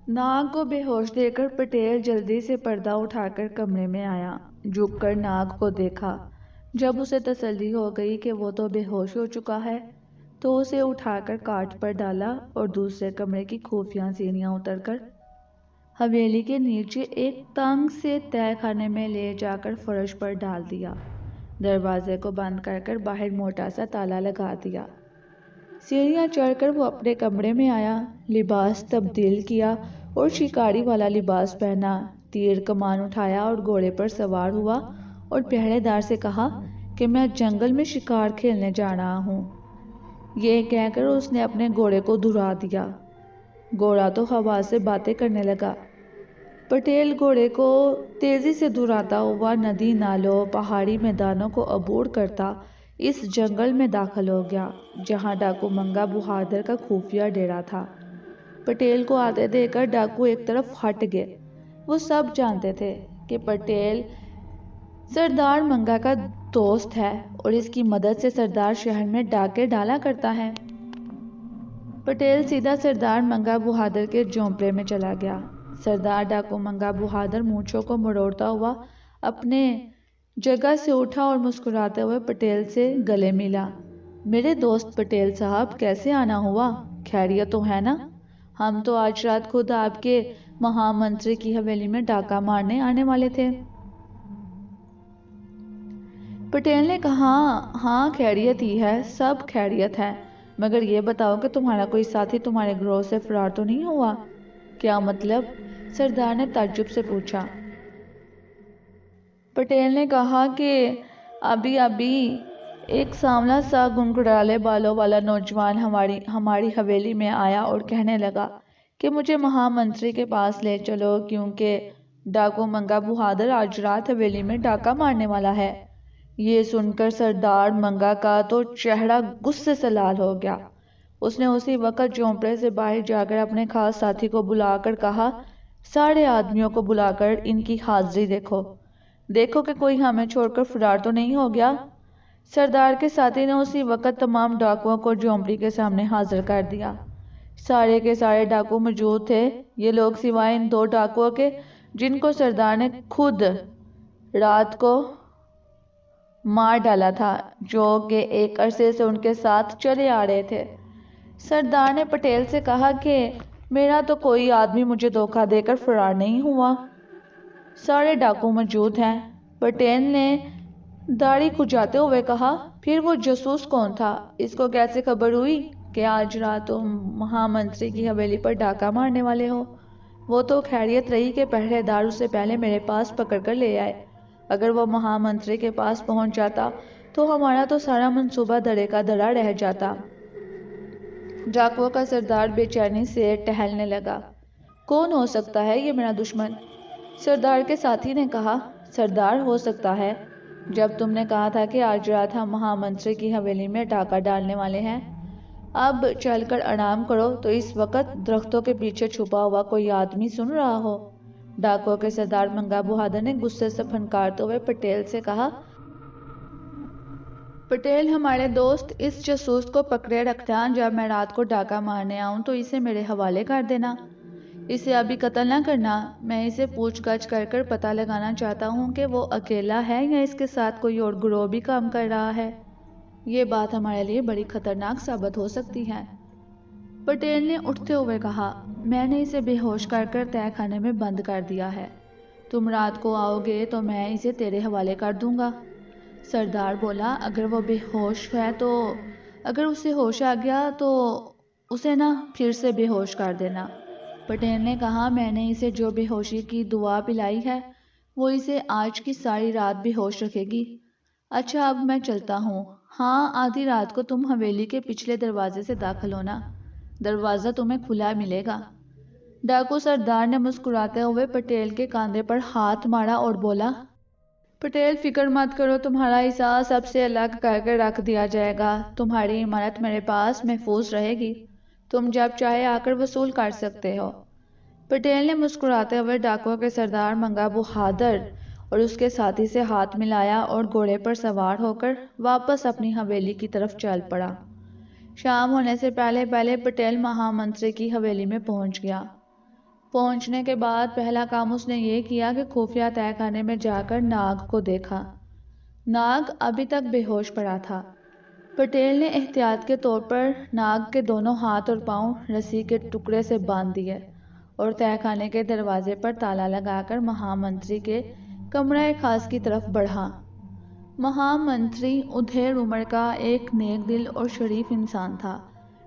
ناگ کو بے ہوش دیکھ کر پٹیل جلدی سے پردہ اٹھا کر کمرے میں آیا، جھک کر ناگ کو دیکھا۔ جب اسے تسلی ہو گئی کہ وہ تو بے ہوش ہو چکا ہے تو اسے اٹھا کر کاٹ پر ڈالا اور دوسرے کمرے کی خفیہ سیڑھیاں اتر کر حویلی کے نیچے ایک تنگ سے تہہ خانے میں لے جا کر فرش پر ڈال دیا۔ دروازے کو بند کر کر باہر موٹا سا تالا لگا دیا۔ سیڑھیاں چڑھ کر وہ اپنے کمرے میں آیا، لباس تبدیل کیا اور شکاری والا لباس پہنا، تیر کمان اٹھایا اور گھوڑے پر سوار ہوا اور پہرے دار سے کہا کہ میں جنگل میں شکار کھیلنے جا رہا ہوں۔ یہ کہہ کر اس نے اپنے گھوڑے کو دھرا دیا۔ گھوڑا تو ہوا سے باتیں کرنے لگا۔ پٹیل گھوڑے کو تیزی سے دھراتا ہوا ندی نالوں پہاڑی میدانوں کو عبور کرتا اس جنگل میں داخل ہو گیا جہاں ڈاکو منگا بہادر کا خفیہ ڈیرا تھا۔ پٹیل کو آتے دیکھ کر ڈاکو ایک طرف ہٹ گئے۔ وہ سب جانتے تھے کہ پٹیل سردار منگا کا دوست ہے اور اس کی مدد سے سردار شہر میں ڈاکے ڈالا کرتا ہے۔ پٹیل سیدھا سردار منگا بہادر کے جھونپڑے میں چلا گیا۔ سردار ڈاکو منگا بہادر مونچھوں کو مروڑتا ہوا اپنے جگہ سے اٹھا اور مسکراتے ہوئے پٹیل سے گلے ملا۔ میرے دوست پٹیل صاحب، کیسے آنا ہوا؟ خیریت تو ہے نا؟ ہم تو آج رات خود آپ کے مہا منتری کی حویلی میں ڈاکہ مارنے آنے والے تھے۔ پٹیل نے کہا، ہاں خیریت ہی ہے، سب خیریت ہے، مگر یہ بتاؤ کہ تمہارا کوئی ساتھی تمہارے گروہ سے فرار تو نہیں ہوا؟ کیا مطلب؟ سردار نے تعجب سے پوچھا۔ پٹیل نے کہا کہ ابھی ایک سانولا سا گنگھرالے بالوں والا نوجوان ہماری حویلی میں آیا اور کہنے لگا کہ مجھے مہا منتری کے پاس لے چلو کیونکہ ڈاکو منگا بہادر آج رات حویلی میں ڈاکہ مارنے والا ہے۔ یہ سن کر سردار منگا کا تو چہرہ غصے سے لال ہو گیا۔ اس نے اسی وقت جھونپڑے سے باہر جا کر اپنے خاص ساتھی کو بلا کر کہا، سارے آدمیوں کو بلا کر ان کی حاضری دیکھو کہ کوئی ہمیں چھوڑ کر فرار تو نہیں ہو گیا۔ سردار کے ساتھی نے اسی وقت تمام ڈاکوؤں کو جھونپڑی کے سامنے حاضر کر دیا۔ سارے کے سارے ڈاکو موجود تھے، یہ لوگ سوائے ان 2 ڈاکوؤں کے جن کو سردار نے خود رات کو مار ڈالا تھا، جو کہ ایک عرصے سے ان کے ساتھ چلے آ رہے تھے۔ سردار نے پٹیل سے کہا کہ میرا تو کوئی آدمی مجھے دھوکہ دے کر فرار نہیں ہوا، سارے ڈاکو موجود ہیں۔ پٹیل نے داڑھی کھجاتے ہوئے کہا، پھر وہ جاسوس کون تھا؟ اس کو کیسے خبر ہوئی کہ آج رات تم مہا منتری کی حویلی پر ڈاکہ مارنے والے ہو؟ وہ تو خیریت رہی کہ پہرے دار اسے پہلے میرے پاس پکڑ کر لے آئے۔ اگر وہ مہا منتری کے پاس پہنچ جاتا تو ہمارا تو سارا منصوبہ دڑے کا دڑا رہ جاتا۔ ڈاکوؤں کا سردار بے چینی سے ٹہلنے لگا۔ کون ہو سکتا ہے یہ میرا دشمن؟ سردار کے ساتھی نے کہا، سردار ہو سکتا ہے جب تم نے کہا تھا کہ آج رات ہم مہا منتری کی حویلی میں ڈاکہ ڈالنے والے ہیں۔ اب چل کر آرام کرو تو اس وقت درختوں کے پیچھے چھپا ہوا کوئی آدمی سن رہا ہو۔ ڈاکوؤں کے سردار منگا بہادر نے غصے سے پھنکارتے ہوئے پٹیل سے کہا، پٹیل ہمارے دوست اس جاسوس کو پکڑے رکھنا، جب میں رات کو ڈاکہ مارنے آؤں تو اسے میرے حوالے کر دینا، اسے ابھی قتل نہ کرنا۔ میں اسے پوچھ گچھ کر کر پتہ لگانا چاہتا ہوں کہ وہ اکیلا ہے یا اس کے ساتھ کوئی اور گروہ بھی کام کر رہا ہے۔ یہ بات ہمارے لیے بڑی خطرناک ثابت ہو سکتی ہے۔ پٹیل نے اٹھتے ہوئے کہا، میں نے اسے بے ہوش کر کر تہہ خانے میں بند کر دیا ہے، تم رات کو آؤ گے تو میں اسے تیرے حوالے کر دوں گا۔ سردار بولا، اگر وہ بے ہوش ہے تو اگر اسے ہوش آ گیا تو اسے نہ پھر سے بے ہوش کر دینا۔ پٹیل نے کہا، میں نے اسے جو بے ہوشی کی دوا پلائی ہے وہ اسے آج کی ساری رات بے ہوش رکھے گی۔ اچھا اب میں چلتا ہوں۔ ہاں، آدھی رات کو تم حویلی کے پچھلے دروازے سے داخل ہونا، دروازہ تمہیں کھلا ملے گا۔ ڈاکو سردار نے مسکراتے ہوئے پٹیل کے کاندھے پر ہاتھ مارا اور بولا، پٹیل فکر مت کرو، تمہارا حصہ سب سے الگ کر کے رکھ دیا جائے گا، تمہاری امانت میرے پاس محفوظ رہے گی، تم جب چاہے آ کر وصول کر سکتے ہو۔ پٹیل نے مسکراتے ہوئے ڈاکوؤں کے سردار منگا بہادر اور اس کے ساتھی سے ہاتھ ملایا اور گھوڑے پر سوار ہو کر واپس اپنی حویلی کی طرف چل پڑا۔ شام ہونے سے پہلے پٹیل مہا منتری کی حویلی میں پہنچ گیا۔ پہنچنے کے بعد پہلا کام اس نے یہ کیا کہ خفیہ تہہ خانے میں جا کر ناگ کو دیکھا۔ ناگ ابھی تک بے ہوش پڑا تھا۔ پٹیل نے احتیاط کے طور پر ناگ کے دونوں ہاتھ اور پاؤں رسی کے ٹکڑے سے باندھ دیے اور تہہ خانے کے دروازے پر تالا لگا کر مہامنتری کے کمرہ خاص کی طرف بڑھا۔ مہامنتری ادھیڑ عمر کا ایک نیک دل اور شریف انسان تھا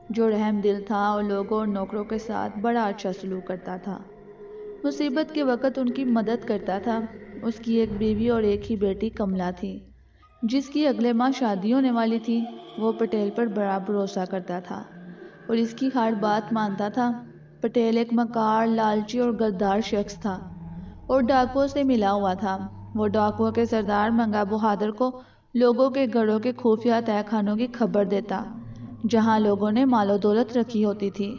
جو رحم دل تھا اور لوگوں اور نوکروں کے ساتھ بڑا اچھا سلوک کرتا تھا۔ مصیبت کے وقت ان کی مدد کرتا تھا۔ اس کی ایک بیوی اور ایک ہی بیٹی کملا تھی جس کی اگلے ماہ شادی ہونے والی تھی۔ وہ پٹیل پر بڑا بھروسہ کرتا تھا اور اس کی ہر بات مانتا تھا۔ پٹیل ایک مکار، لالچی اور غدار شخص تھا اور ڈاکوؤں سے ملا ہوا تھا۔ وہ ڈاکوؤں کے سردار منگا بہادر کو لوگوں کے گھروں کے خفیہ تہہ خانوں کی خبر دیتا جہاں لوگوں نے مال و دولت رکھی ہوتی تھی۔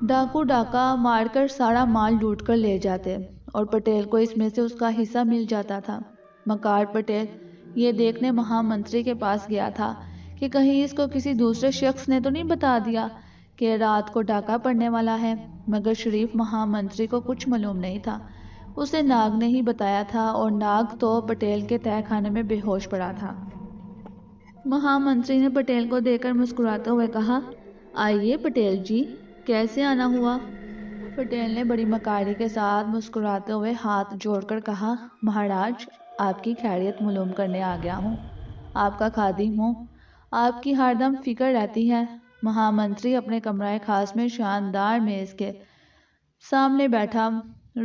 ڈاکو ڈاکہ مار کر سارا مال لوٹ کر لے جاتے اور پٹیل کو اس میں سے اس کا حصہ مل جاتا تھا۔ مکار پٹیل یہ دیکھنے مہامنتری کے پاس گیا تھا کہ کہیں اس کو کسی دوسرے شخص نے تو نہیں بتا دیا کہ رات کو ڈاکہ پڑنے والا ہے، مگر شریف مہامنتری کو کچھ معلوم نہیں تھا۔ اسے ناگ نے ہی بتایا تھا اور ناگ تو پٹیل کے تہہ خانے میں بے ہوش پڑا تھا۔ مہامنتری نے پٹیل کو دیکھ کر مسکراتے ہوئے کہا، آئیے پٹیل جی، کیسے آنا ہوا؟ پٹیل نے بڑی مکاری کے ساتھ مسکراتے ہوئے ہاتھ جوڑ کر کہا، مہاراج، آپ کی خیریت معلوم کرنے آ گیا ہوں۔ آپ کا خادم ہوں، آپ کی ہر دم فکر رہتی ہے۔ مہامنتری اپنے کمرہ خاص میں شاندار میز کے سامنے بیٹھا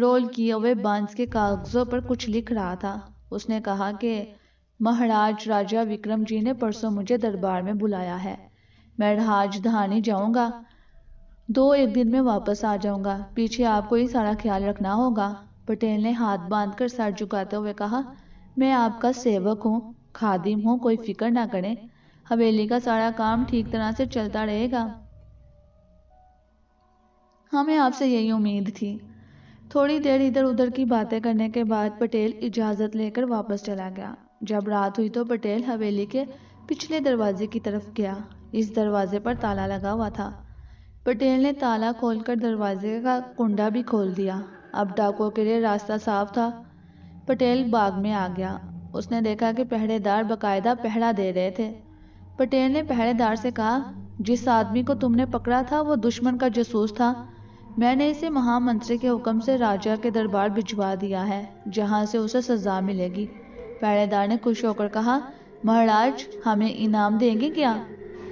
رول کیے ہوئے بانس کے کاغذوں پر کچھ لکھ رہا تھا۔ اس نے کہا کہ مہاراج راجہ وکرم جی نے پرسوں مجھے دربار میں بلایا ہے۔ میں راجدھانی جاؤں گا، 2-1 دن میں واپس آ جاؤں گا۔ پیچھے آپ کو ہی سارا خیال رکھنا ہوگا۔ پٹیل نے ہاتھ باندھ کر سر جھکاتے ہوئے کہا، میں آپ کا سیوک ہوں، خادم ہوں، کوئی فکر نہ کریں، حویلی کا سارا کام ٹھیک طرح سے چلتا رہے گا۔ ہمیں آپ سے یہی امید تھی۔ تھوڑی دیر ادھر ادھر کی باتیں کرنے کے بعد پٹیل اجازت لے کر واپس چلا گیا۔ جب رات ہوئی تو پٹیل حویلی کے پچھلے دروازے کی طرف گیا۔ اس دروازے پر تالا لگا ہوا تھا۔ پٹیل نے تالا کھول کر دروازے کا کنڈا بھی کھول دیا۔ اب ڈاکوؤں کے لیے راستہ صاف تھا۔ پٹیل باغ میں آ گیا۔ اس نے دیکھا کہ پہرے دار باقاعدہ پہرا دے رہے تھے۔ پٹیل نے پہرے دار سے کہا، جس آدمی کو تم نے پکڑا تھا وہ دشمن کا جاسوس تھا۔ میں نے اسے مہامنتری کے حکم سے راجہ کے دربار بھجوا دیا ہے جہاں سے اسے سزا ملے گی۔ پہرے دار نے خوش ہو کر کہا، مہاراج، ہمیں انعام دیں گے کیا؟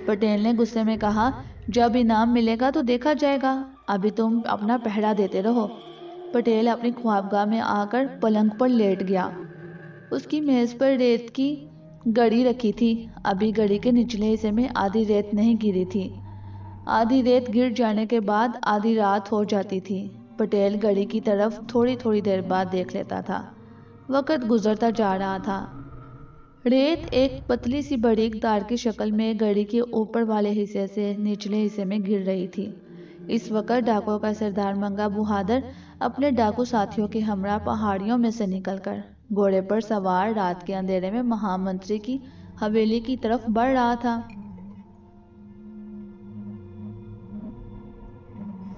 پٹیل نے غصے میں کہا، جب انعام ملے گا تو دیکھا جائے گا، ابھی تم اپنا پہرا دیتے رہو۔ پٹیل اپنی خوابگاہ میں آ کر پلنگ پر لیٹ گیا۔ اس کی میز پر ریت کی گڑی رکھی تھی۔ ابھی گڑی کے نچلے حصے میں آدھی ریت نہیں گری تھی۔ آدھی ریت گر جانے کے بعد آدھی رات ہو جاتی تھی۔ پٹیل گڑی کی طرف تھوڑی تھوڑی دیر بعد دیکھ لیتا تھا۔ وقت گزرتا جا رہا تھا۔ ریت ایک پتلی سی باریک تار کی شکل میں گڑی کے اوپر والے حصے سے نچلے حصے میں گر رہی تھی۔ اس وقت ڈاکوؤں کا سردار منگا بہادر اپنے ڈاکو ساتھیوں کے ہمراہ پہاڑیوں میں سے نکل کر گھوڑے پر سوار رات کے اندھیرے میں مہامنتری کی حویلی کی طرف بڑھ رہا تھا۔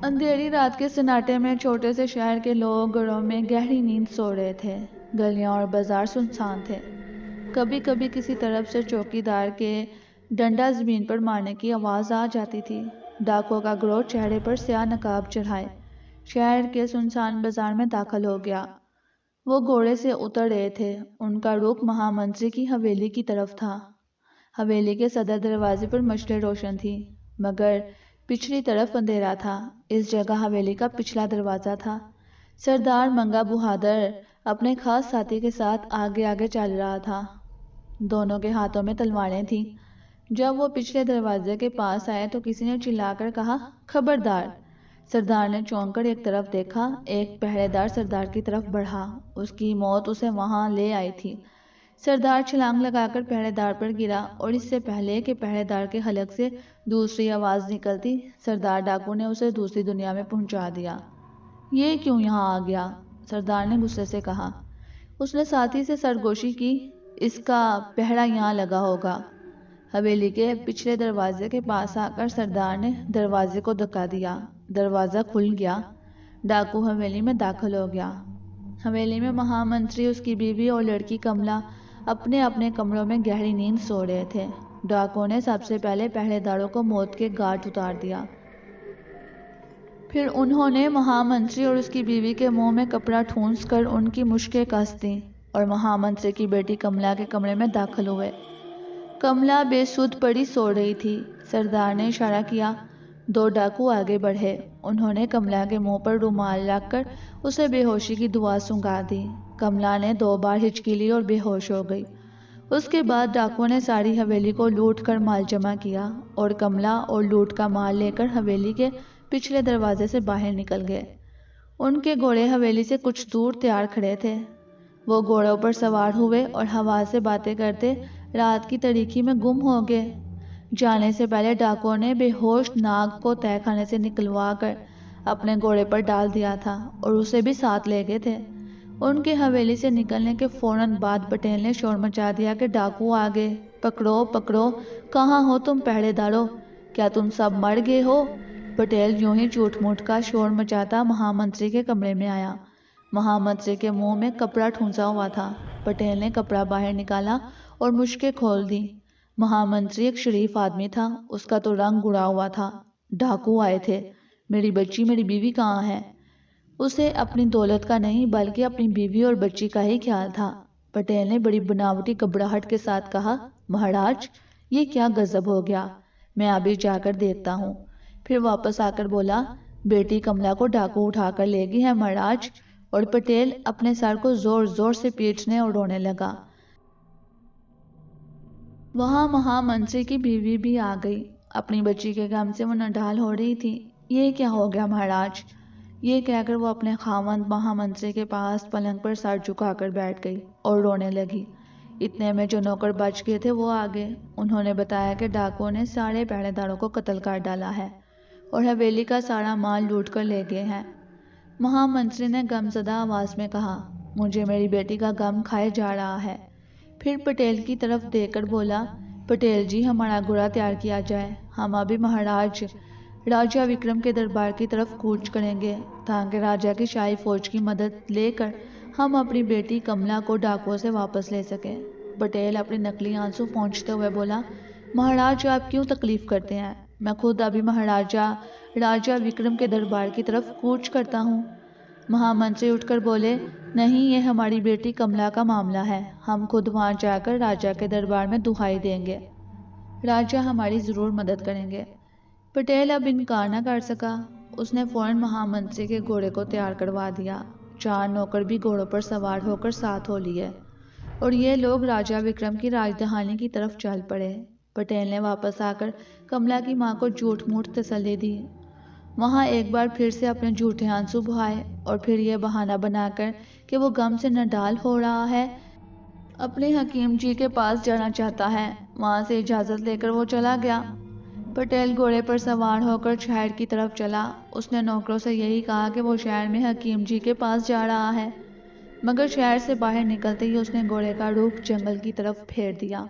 اندھیری رات کے سناٹے میں چھوٹے سے شہر کے لوگ گھروں میں گہری نیند سو رہے تھے۔ گلیاں اور بازار سنسان تھے۔ کبھی کبھی کسی طرف سے چوکی دار کے ڈنڈا زمین پر مارنے کی آواز آ جاتی تھی۔ ڈاکوؤں کا گروہ چہرے پر سیاہ نقاب چڑھائے شہر کے سنسان بازار میں داخل ہو گیا۔ وہ گھوڑے سے اتر رہے تھے۔ ان کا رخ مہامنتری کی حویلی کی طرف تھا۔ حویلی کے صدر دروازے پر مشلیں روشن تھیں مگر پچھلی طرف اندھیرا تھا۔ اس جگہ حویلی کا پچھلا دروازہ تھا۔ سردار منگا بہادر اپنے خاص ساتھی کے ساتھ آگے آگے چل رہا تھا۔ دونوں کے ہاتھوں میں تلواریں تھیں۔ جب وہ پچھلے دروازے کے پاس آئے تو کسی نے چلا کر کہا، خبردار! سردار نے چونک کر ایک طرف دیکھا۔ ایک پہرے دار سردار کی طرف بڑھا۔ اس کی موت اسے وہاں لے آئی تھی۔ سردار چھلانگ لگا کر پہرے دار پر گرا اور اس سے پہلے کہ پہرے دار کے حلق سے دوسری آواز نکلتی، سردار ڈاکو نے اسے دوسری دنیا میں پہنچا دیا۔ یہ کیوں یہاں آ گیا؟ سردار نے غصے سے کہا۔ اس نے ساتھی سے سرگوشی کی، اس کا پہرا یہاں لگا ہوگا۔ حویلی کے پچھلے دروازے کے پاس آ کر سردار نے دروازے کو دھکا دیا۔ دروازہ کھل گیا۔ ڈاکو حویلی میں داخل ہو گیا۔ حویلی میں مہامنتری، اس کی بیوی اور لڑکی کملا اپنے اپنے کمروں میں گہری نیند سو رہے تھے۔ ڈاکو نے سب سے پہلے پہرے داروں کو موت کے گھاٹ اتار دیا۔ پھر انہوں نے مہامنتری اور اس کی بیوی کے منہ میں کپڑا ٹھونس کر ان کی مشکیں کس دیں اور مہامنتری کی بیٹی کملا کے کمرے میں داخل ہوئے۔ کملا بے سدھ پڑی سو رہی تھی۔ سردار نے اشارہ کیا۔ دو ڈاکو آگے بڑھے۔ انہوں نے کملا کے منہ پر رومال رکھ کر اسے بے ہوشی کی دعا سنگا دی۔ کملا نے 2 بار ہچکی لی اور بے ہوش ہو گئی۔ اس کے بعد ڈاکو نے ساری حویلی کو لوٹ کر مال جمع کیا اور کملا اور لوٹ کا مال لے کر حویلی کے پچھلے دروازے سے باہر نکل گئے۔ ان کے گھوڑے حویلی سے کچھ دور تیار کھڑے تھے۔ وہ گھوڑوں پر سوار ہوئے اور ہوا سے باتیں کرتے رات کی تاریکی میں گم ہو گئے۔ جانے سے پہلے ڈاکو نے بے ہوش ناگ کو تہہ خانے سے نکلوا کر اپنے گھوڑے پر ڈال دیا تھا اور اسے بھی ساتھ لے گئے تھے۔ ان کے حویلی سے نکلنے کے فوراً بعد پٹیل نے شور مچا دیا کہ ڈاکو آ گئے، پکڑو پکڑو، کہاں ہو تم پہرے دارو، کیا تم سب مر گئے ہو؟ پٹیل یوں ہی جھوٹ موٹ کا شور مچاتا مہامنتری کے کمرے میں آیا۔ مہامنتری کے منہ میں کپڑا ٹھونسا ہوا تھا۔ پٹیل نے کپڑا باہر نکالا اور مشکیں کھول دی۔ مہامنتری ایک شریف آدمی تھا، اس کا تو رنگ اڑا ہوا تھا۔ ڈاکو آئے تھے، میری بچی میری بیوی کہاں ہے؟ اسے اپنی دولت کا نہیں بلکہ اپنی بیوی اور بچی کا ہی خیال تھا۔ پٹیل نے بڑی بناوٹی گھبراہٹ کے ساتھ کہا، مہاراج یہ کیا غضب ہو گیا، میں ابھی جا کر دیکھتا ہوں۔ پھر واپس آ کر بولا، بیٹی کملا کو ڈاکو اٹھا کر لے گئی ہے مہاراج۔ اور پٹیل اپنے سر کو زور زور سے پیٹنے اور رونے لگا۔ وہاں مہامنتری کی بیوی بھی آ گئی۔ اپنی بچی کے غم سے وہ نڈال ہو رہی تھی۔ یہ کیا ہو گیا مہاراج؟ یہ کہہ کر وہ اپنے خاوند مہامنتری کے پاس پلنگ پر سر جھکا کر بیٹھ گئی اور رونے لگی۔ اتنے میں جو نوکر بچ گئے تھے وہ آ گئے۔ انہوں نے بتایا کہ ڈاکو نے سارے پہرے داروں کو قتل کر ڈالا ہے اور حویلی کا سارا مال لوٹ کر لے گئے ہیں۔ مہامنتری نے غم زدہ آواز میں کہا، مجھے میری بیٹی کا غم کھائے جا رہا ہے۔ پھر پٹیل کی طرف دیکھ کر بولا، پٹیل جی ہمارا گھوڑا تیار کیا جائے، ہم ابھی مہاراج راجہ وکرم کے دربار کی طرف کوچ کریں گے تاکہ راجہ کی شاہی فوج کی مدد لے کر ہم اپنی بیٹی کملا کو ڈاکوؤں سے واپس لے سکیں۔ پٹیل اپنی نکلی آنسو پونچھتے ہوئے بولا، مہاراج آپ کیوں تکلیف کرتے ہیں؟ میں خود ابھی مہاراجہ راجہ وکرم کے دربار کی طرف کوچ کرتا ہوں۔ مہامنتری اٹھ کر بولے، نہیں، یہ ہماری بیٹی کملا کا معاملہ ہے، ہم خود وہاں جا کر راجہ کے دربار میں دہائی دیں گے، راجہ ہماری ضرور مدد کریں گے۔ پٹیل اب انکار نہ کر سکا۔ اس نے فوراً مہامنتری کے گھوڑے کو تیار کروا دیا۔ 4 نوکر بھی گھوڑوں پر سوار ہو کر ساتھ ہو لیے اور یہ لوگ راجہ وکرم کی راجدھانی کی طرف چل پڑے۔ پٹیل نے واپس آ کر کملا کی ماں کو جھوٹ موٹ تسلی دی۔ وہاں ایک بار پھر سے اپنے جھوٹے آنسو بہائے اور پھر یہ بہانہ بنا کر کہ وہ غم سے نڈال ہو رہا ہے، اپنے حکیم جی کے پاس جانا چاہتا ہے، وہاں سے اجازت لے کر وہ چلا گیا۔ پٹیل گھوڑے پر سوار ہو کر شہر کی طرف چلا۔ اس نے نوکروں سے یہی کہا کہ وہ شہر میں حکیم جی کے پاس جا رہا ہے، مگر شہر سے باہر نکلتے ہی اس نے گھوڑے کا رخ جنگل کی طرف پھیر دیا۔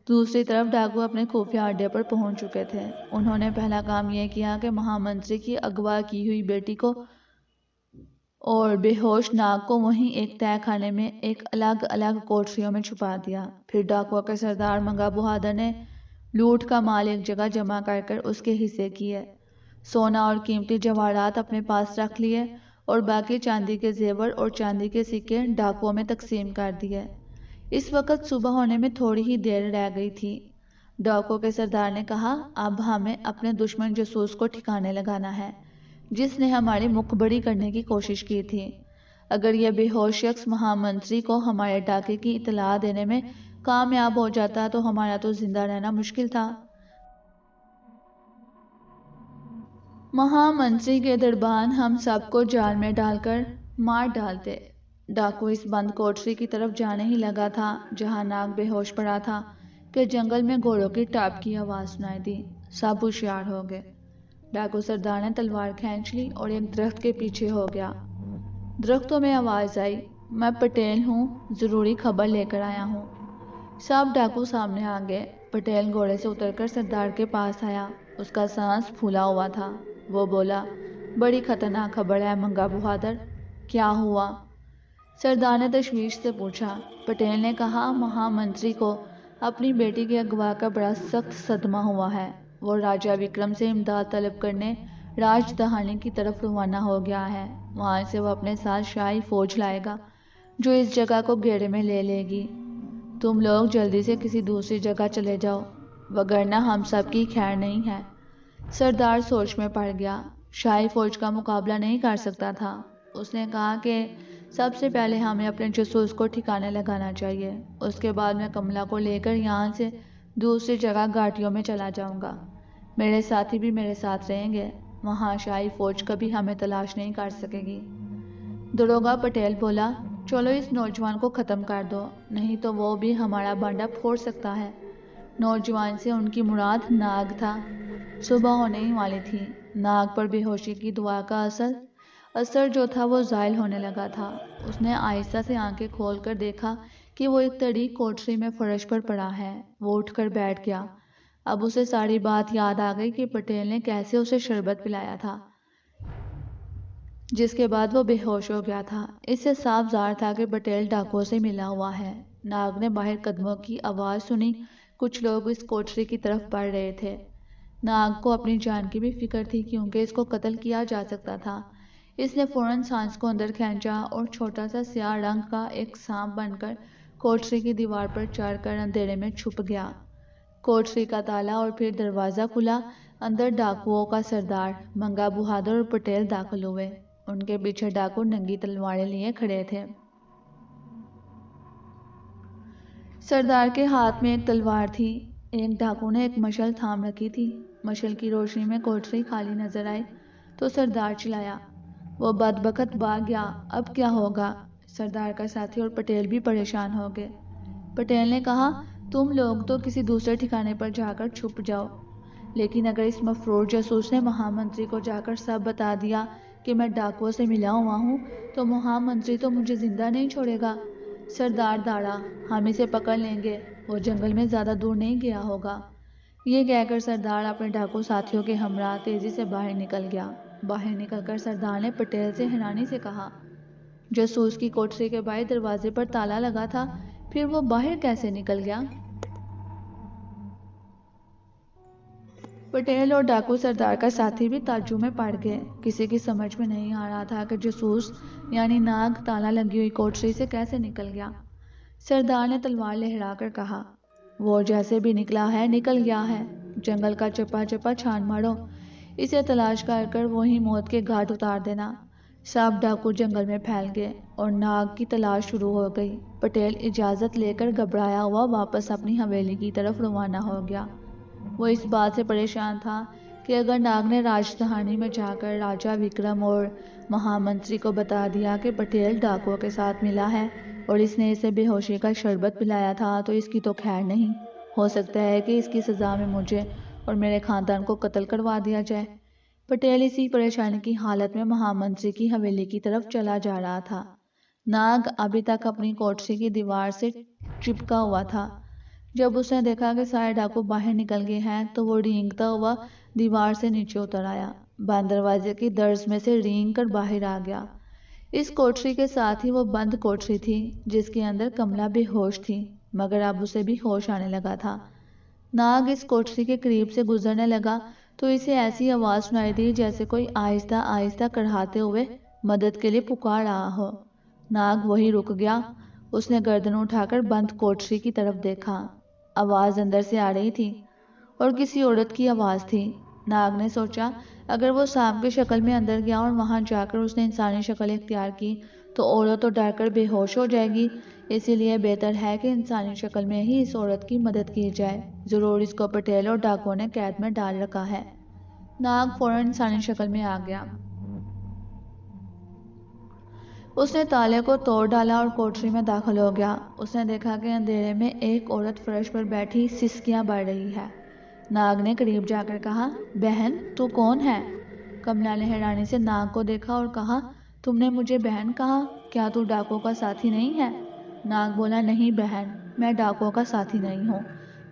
دوسری طرف ڈاکو اپنے خفیہ اڈے پر پہنچ چکے تھے۔ انہوں نے پہلا کام یہ کیا کہ مہامنتری کی اغوا کی ہوئی بیٹی کو اور بے ہوش ناگ کو وہیں ایک تہہ خانے میں ایک الگ الگ کوٹریوں میں چھپا دیا۔ پھر ڈاکوؤں کے سردار منگا بہادر نے لوٹ کا مال ایک جگہ جمع کر کر اس کے حصے کیے، سونا اور قیمتی جواہرات اپنے پاس رکھ لیے اور باقی چاندی کے زیور اور چاندی کے سکے ڈاکوؤں میں تقسیم کر دیے۔ اس وقت صبح ہونے میں تھوڑی ہی دیر رہ گئی تھی۔ ڈاکوؤں کے سردار نے کہا، اب ہمیں اپنے دشمن جاسوس کو ٹھکانے لگانا ہے جس نے ہماری مخبری کرنے کی کوشش کی تھی۔ اگر یہ بے ہوش شخص مہامنتری کو ہمارے ڈاکے کی اطلاع دینے میں کامیاب ہو جاتا تو ہمارا تو زندہ رہنا مشکل تھا۔ مہامنتری کے دربان ہم سب کو جال میں ڈال کر مار ڈالتے۔ ڈاکو اس بند کوٹری کی طرف جانے ہی لگا تھا جہاں ناگ بے ہوش پڑا تھا کہ جنگل میں گھوڑوں کی ٹاپ کی آواز سنائی دی۔ سب ہوشیار ہو گئے۔ ڈاکو سردار نے تلوار کھینچ لی اور ایک درخت کے پیچھے ہو گیا۔ درختوں میں آواز آئی، میں پٹیل ہوں، ضروری خبر لے کر آیا ہوں۔ سب ڈاکو سامنے آ گئے۔ پٹیل گھوڑے سے اتر کر سردار کے پاس آیا۔ اس کا سانس پھولا ہوا تھا۔ وہ بولا، بڑی خطرناک خبر ہے منگا بہادر، کیا ہوا؟ سردار نے تشویش سے پوچھا۔ پٹیل نے کہا، مہا منتری کو اپنی بیٹی کے اغوا کا بڑا سخت صدمہ ہوا ہے۔ وہ راجہ وکرم سے امداد طلب کرنے راج دہانی کی طرف روانہ ہو گیا ہے۔ وہاں سے وہ اپنے ساتھ شاہی فوج لائے گا جو اس جگہ کو گھیرے میں لے لے گی۔ تم لوگ جلدی سے کسی دوسری جگہ چلے جاؤ، وگرنہ ہم سب کی خیر نہیں ہے۔ سردار سوچ میں پڑ گیا، شاہی فوج کا مقابلہ نہیں کر سکتا تھا۔ اس نے کہا کہ سب سے پہلے ہمیں اپنے جاسوس کو ٹھکانے لگانا چاہیے، اس کے بعد میں کملا کو لے کر یہاں سے دوسری جگہ گھاٹیوں میں چلا جاؤں گا۔ میرے ساتھی بھی میرے ساتھ رہیں گے، وہاں شاہی فوج کبھی ہمیں تلاش نہیں کر سکے گی۔ داروغہ پٹیل بولا، چلو اس نوجوان کو ختم کر دو، نہیں تو وہ بھی ہمارا بانڈا پھوڑ سکتا ہے۔ نوجوان سے ان کی مراد ناگ تھا۔ صبح ہونے ہی والی تھی۔ ناگ پر بے ہوشی کی دوا کا اثر جو تھا وہ زائل ہونے لگا تھا۔ اس نے آہستہ سے آنکھیں کھول کر دیکھا کہ وہ ایک تڑی کوٹری میں فرش پر پڑا ہے۔ وہ اٹھ کر بیٹھ گیا۔ اب اسے ساری بات یاد آ گئی کہ پٹیل نے کیسے اسے شربت پلایا تھا جس کے بعد وہ بے ہوش ہو گیا تھا۔ اس سے صاف ظاہر تھا کہ پٹیل ڈاکوؤں سے ملا ہوا ہے۔ ناگ نے باہر قدموں کی آواز سنی، کچھ لوگ اس کوٹری کی طرف بڑھ رہے تھے۔ ناگ کو اپنی جان کی بھی فکر تھی کیونکہ اس کو قتل کیا جا سکتا تھا۔ اس نے فوراً سانس کو اندر کھینچا اور چھوٹا سا سیاہ رنگ کا ایک سانپ بن کر کوٹری کی دیوار پر چڑھ کر اندھیرے میں چھپ گیا۔ کوٹری کا تالا اور پھر دروازہ کھلا۔ اندر ڈاکوؤں کا سردار منگا بہادر اور پٹیل داخل ہوئے۔ ان کے پیچھے ڈاکو ننگی تلواریں لیے کھڑے تھے۔ سردار کے ہاتھ میں ایک تلوار تھی۔ ایک ڈاکو نے ایک مشعل تھام رکھی تھی۔ مشعل کی روشنی میں کوٹری خالی نظر آئی تو سردار چلایا، وہ بدبخت بھاگ گیا، اب کیا ہوگا؟ سردار کا ساتھی اور پٹیل بھی پریشان ہو گئے۔ پٹیل نے کہا، تم لوگ تو کسی دوسرے ٹھکانے پر جا کر چھپ جاؤ، لیکن اگر اس مفرور جاسوس نے مہا منتری کو جا کر سب بتا دیا کہ میں ڈاکوؤں سے ملا ہوا ہوں تو مہا منتری تو مجھے زندہ نہیں چھوڑے گا۔ سردار داڑا، ہم اسے پکڑ لیں گے، وہ جنگل میں زیادہ دور نہیں گیا ہوگا۔ یہ کہہ کر سردار اپنے ڈاکو ساتھیوں کے ہمراہ تیزی سے باہر نکل گیا۔ باہر نکل کر سردار نے پٹیل سے حیرانی سے کہا، جاسوس کی کوٹری کے باہر دروازے پر تالا لگا تھا، پھر وہ باہر کیسے نکل گیا؟ پٹیل اور ڈاکو سردار کا ساتھی بھی تعجب میں پڑ گئے۔ کسی کی سمجھ میں نہیں آ رہا تھا کہ جاسوس یعنی ناگ تالا لگی ہوئی کوٹری سے کیسے نکل گیا۔ سردار نے تلوار لہرا کر کہا، وہ جیسے بھی نکلا ہے نکل گیا ہے، جنگل کا چپا چپا چھان مارو، اسے تلاش کر کر وہیں موت کے گھاٹ اتار دینا۔ سب ڈاکو جنگل میں پھیل گئے اور ناگ کی تلاش شروع ہو گئی۔ پٹیل اجازت لے کر گھبرایا ہوا واپس اپنی حویلی کی طرف روانہ ہو گیا۔ وہ اس بات سے پریشان تھا کہ اگر ناگ نے راج دہانی میں جا کر راجہ وکرم اور مہا منتری کو بتا دیا کہ پٹیل ڈاکوؤں کے ساتھ ملا ہے اور اس نے اسے بے ہوشی کا شربت پلایا تھا تو اس کی تو خیر نہیں، ہو سکتا ہے کہ اس کی سزا میں مجھے اور میرے خاندان کو قتل کروا دیا جائے۔ پٹیل اسی پریشانی کی حالت میں مہا منتری کی حویلی کی طرف چلا جا رہا تھا۔ ناگ ابھی تک اپنی کوٹری کی دیوار سے چپکا ہوا تھا۔ جب اس نے دیکھا کہ سارے ڈاکو باہر نکل گئے ہیں تو وہ رینگتا ہوا دیوار سے نیچے اتر آیا، بند دروازے کی درز میں سے رینگ کر باہر آ گیا۔ اس کوٹری کے ساتھ ہی وہ بند کوٹری تھی جس کے اندر کملا بے ہوش تھی، مگر اب اسے بھی ہوش آنے لگا تھا۔ ناگ اس کوٹری کے قریب سے گزرنے لگا تو اسے ایسی آواز سنائی دی جیسے کوئی آہستہ آہستہ کڑھاتے ہوئے مدد کے لیے پکار رہا ہو۔ ناگ وہی رک گیا۔ اس نے گردن اٹھا کر بند کوٹری کی طرف دیکھا۔ آواز اندر سے آ رہی تھی اور کسی عورت کی آواز تھی۔ ناگ نے سوچا اگر وہ سانپ کی شکل میں اندر گیا اور وہاں جا کر اس نے انسانی شکل اختیار کی تو عورت تو ڈر کر بے ہوش ہو جائے گی، اسی لیے بہتر ہے کہ انسانی شکل میں ہی اس عورت کی مدد کی جائے، ضرور اس کو پٹیل اور ڈاکوؤں نے قید میں ڈال رکھا ہے۔ ناگ فوراً انسانی شکل میں آ گیا۔ اس نے تالے کو توڑ ڈالا اور کوٹری میں داخل ہو گیا۔ اس نے دیکھا کہ اندھیرے میں ایک عورت فرش پر بیٹھی سسکیاں بھر رہی ہے۔ ناگ نے قریب جا کر کہا، بہن تو کون ہے؟ کملا نے حیرانی سے ناگ کو دیکھا اور کہا، تم نے مجھے بہن کہا، کیا تو ڈاکوؤں کا ساتھی نہیں ہے؟ ناگ بولا، نہیں بہن، میں ڈاکوؤں کا ساتھی نہیں ہوں،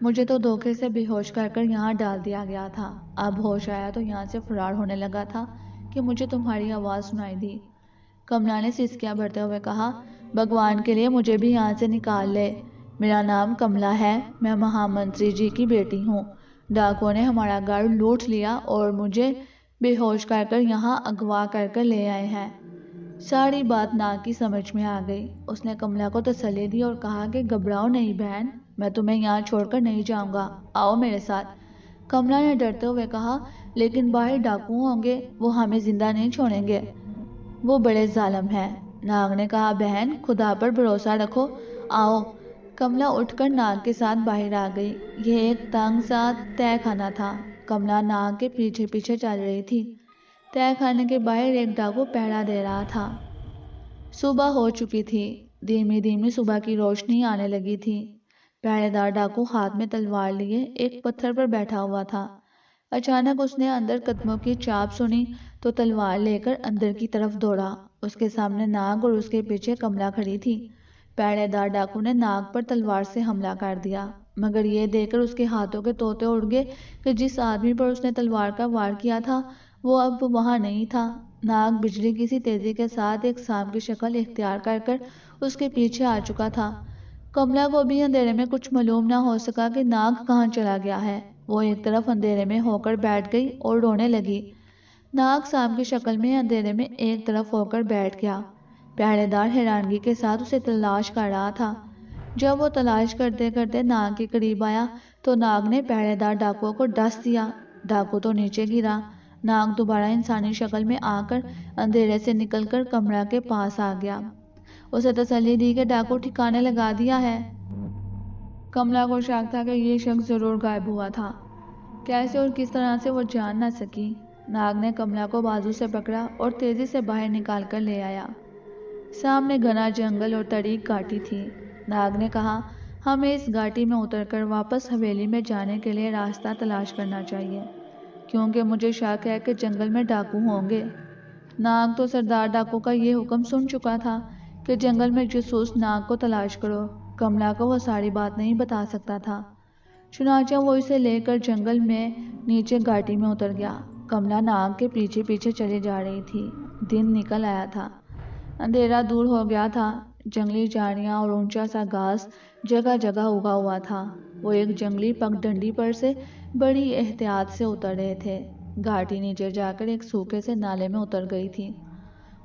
مجھے تو دھوکے سے بے ہوش کر کر یہاں ڈال دیا گیا تھا، اب ہوش آیا تو یہاں سے فرار ہونے لگا تھا، کہ مجھے تمہاری آواز سنائی دی۔ کملا نے سسکیاں بھرتے ہوئے کہا، بھگوان کے لیے مجھے بھی یہاں سے نکال لے۔ میرا نام کملا ہے، میں مہا منتری جی کی بیٹی ہوں۔ ڈاکوؤں نے ہمارا گھر لوٹ لیا اور مجھے بے ہوش کر کر یہاں اغوا کر کر لے آئے ہیں۔ ساری بات ناگ کی سمجھ میں آ گئی۔ اس نے کملا کو تسلی دی اور کہا کہ گھبراؤ نہیں بہن، میں تمہیں یہاں چھوڑ کر نہیں جاؤں گا، آؤ میرے ساتھ۔ کملا نے ڈرتے ہوئے کہا، لیکن باہر ڈاکو ہوں گے، وہ ہمیں زندہ نہیں چھوڑیں گے، وہ بڑے ظالم ہیں۔ ناگ نے کہا، بہن خدا پر بھروسہ رکھو، آؤ۔ کملا اٹھ کر ناگ کے ساتھ باہر آ گئی۔ یہ ایک تنگ سا تہہ خانہ تھا۔ کملا ناگ کے پیچھے پیچھے چل رہی تھی۔ تہہ خانے کے باہر ایک ڈاکو پہرا دے رہا تھا۔ صبح ہو چکی تھی، دھیمی دھیمی صبح کی روشنی آنے لگی تھی۔ پہرے دار ڈاکو ہاتھ میں تلوار لیے ایک پتھر پر بیٹھا ہوا تھا۔ اچانک اس نے اندر قدموں کی چاپ سنی تو تلوار لے کر اندر کی طرف دوڑا۔ اس کے سامنے ناگ اور اس کے پیچھے کملا کھڑی تھی۔ پہرے دار ڈاکو نے ناگ پر تلوار سے حملہ کر دیا، مگر یہ دیکھ کر اس کے ہاتھوں کے طوطے اڑ گئے کہ جس آدمی پر اس نے تلوار کا وار کیا تھا وہ اب وہاں نہیں تھا۔ ناگ بجلی کی سی تیزی کے ساتھ ایک سانپ کی شکل اختیار کر کر اس کے پیچھے آ چکا تھا۔ کملا کو بھی اندھیرے میں کچھ معلوم نہ ہو سکا کہ ناگ کہاں چلا گیا ہے۔ وہ ایک طرف اندھیرے میں ہو کر بیٹھ گئی اور رونے لگی۔ ناگ سانپ کی شکل میں اندھیرے میں ایک طرف ہو کر بیٹھ گیا۔ پہرے دار حیرانگی کے ساتھ اسے تلاش کر رہا تھا۔ جب وہ تلاش کرتے کرتے ناگ کے قریب آیا تو ناگ نے پہرے دار ڈاکو کو ڈس دیا۔ ڈاکو تو نیچے گرا۔ ناگ دوبارہ انسانی شکل میں آ کر اندھیرے سے نکل کر کملا کے پاس آ گیا۔ اسے تسلی دی کہ ڈاکو ٹھکانے لگا دیا ہے۔ کملا کو شک تھا کہ یہ شخص ضرور غائب ہوا تھا۔ کیسے اور کس طرح سے وہ جان نہ سکی۔ ناگ نے کملا کو بازو سے پکڑا اور تیزی سے باہر نکال کر لے آیا۔ سامنے گھنا جنگل اور تاریک گھاٹی تھی۔ ناگ نے کہا، ہمیں اس گھاٹی میں اتر کر واپس حویلی میں جانے کے لیے راستہ تلاش کرنا چاہیے، کیونکہ مجھے شک ہے کہ جنگل میں ڈاکو ہوں گے۔ ناگ تو سردار ڈاکو کا یہ حکم سن چکا تھا کہ جنگل میں جاسوس ناگ کو تلاش کرو۔ کملا کو وہ ساری بات نہیں بتا سکتا تھا، چنانچہ وہ اسے لے کر جنگل میں نیچے گھاٹی میں اتر گیا۔ کملا ناگ کے پیچھے پیچھے چلی جا رہی تھی۔ دن نکل آیا تھا، اندھیرا دور ہو گیا تھا۔ جنگلی جھاڑیاں اور اونچا سا گھاس جگہ جگہ اگا ہوا تھا۔ وہ ایک جنگلی پگ ڈنڈی پر سے بڑی احتیاط سے اتر رہے تھے۔ گھاٹی نیچے جا کر ایک سوکھے سے نالے میں اتر گئی تھی۔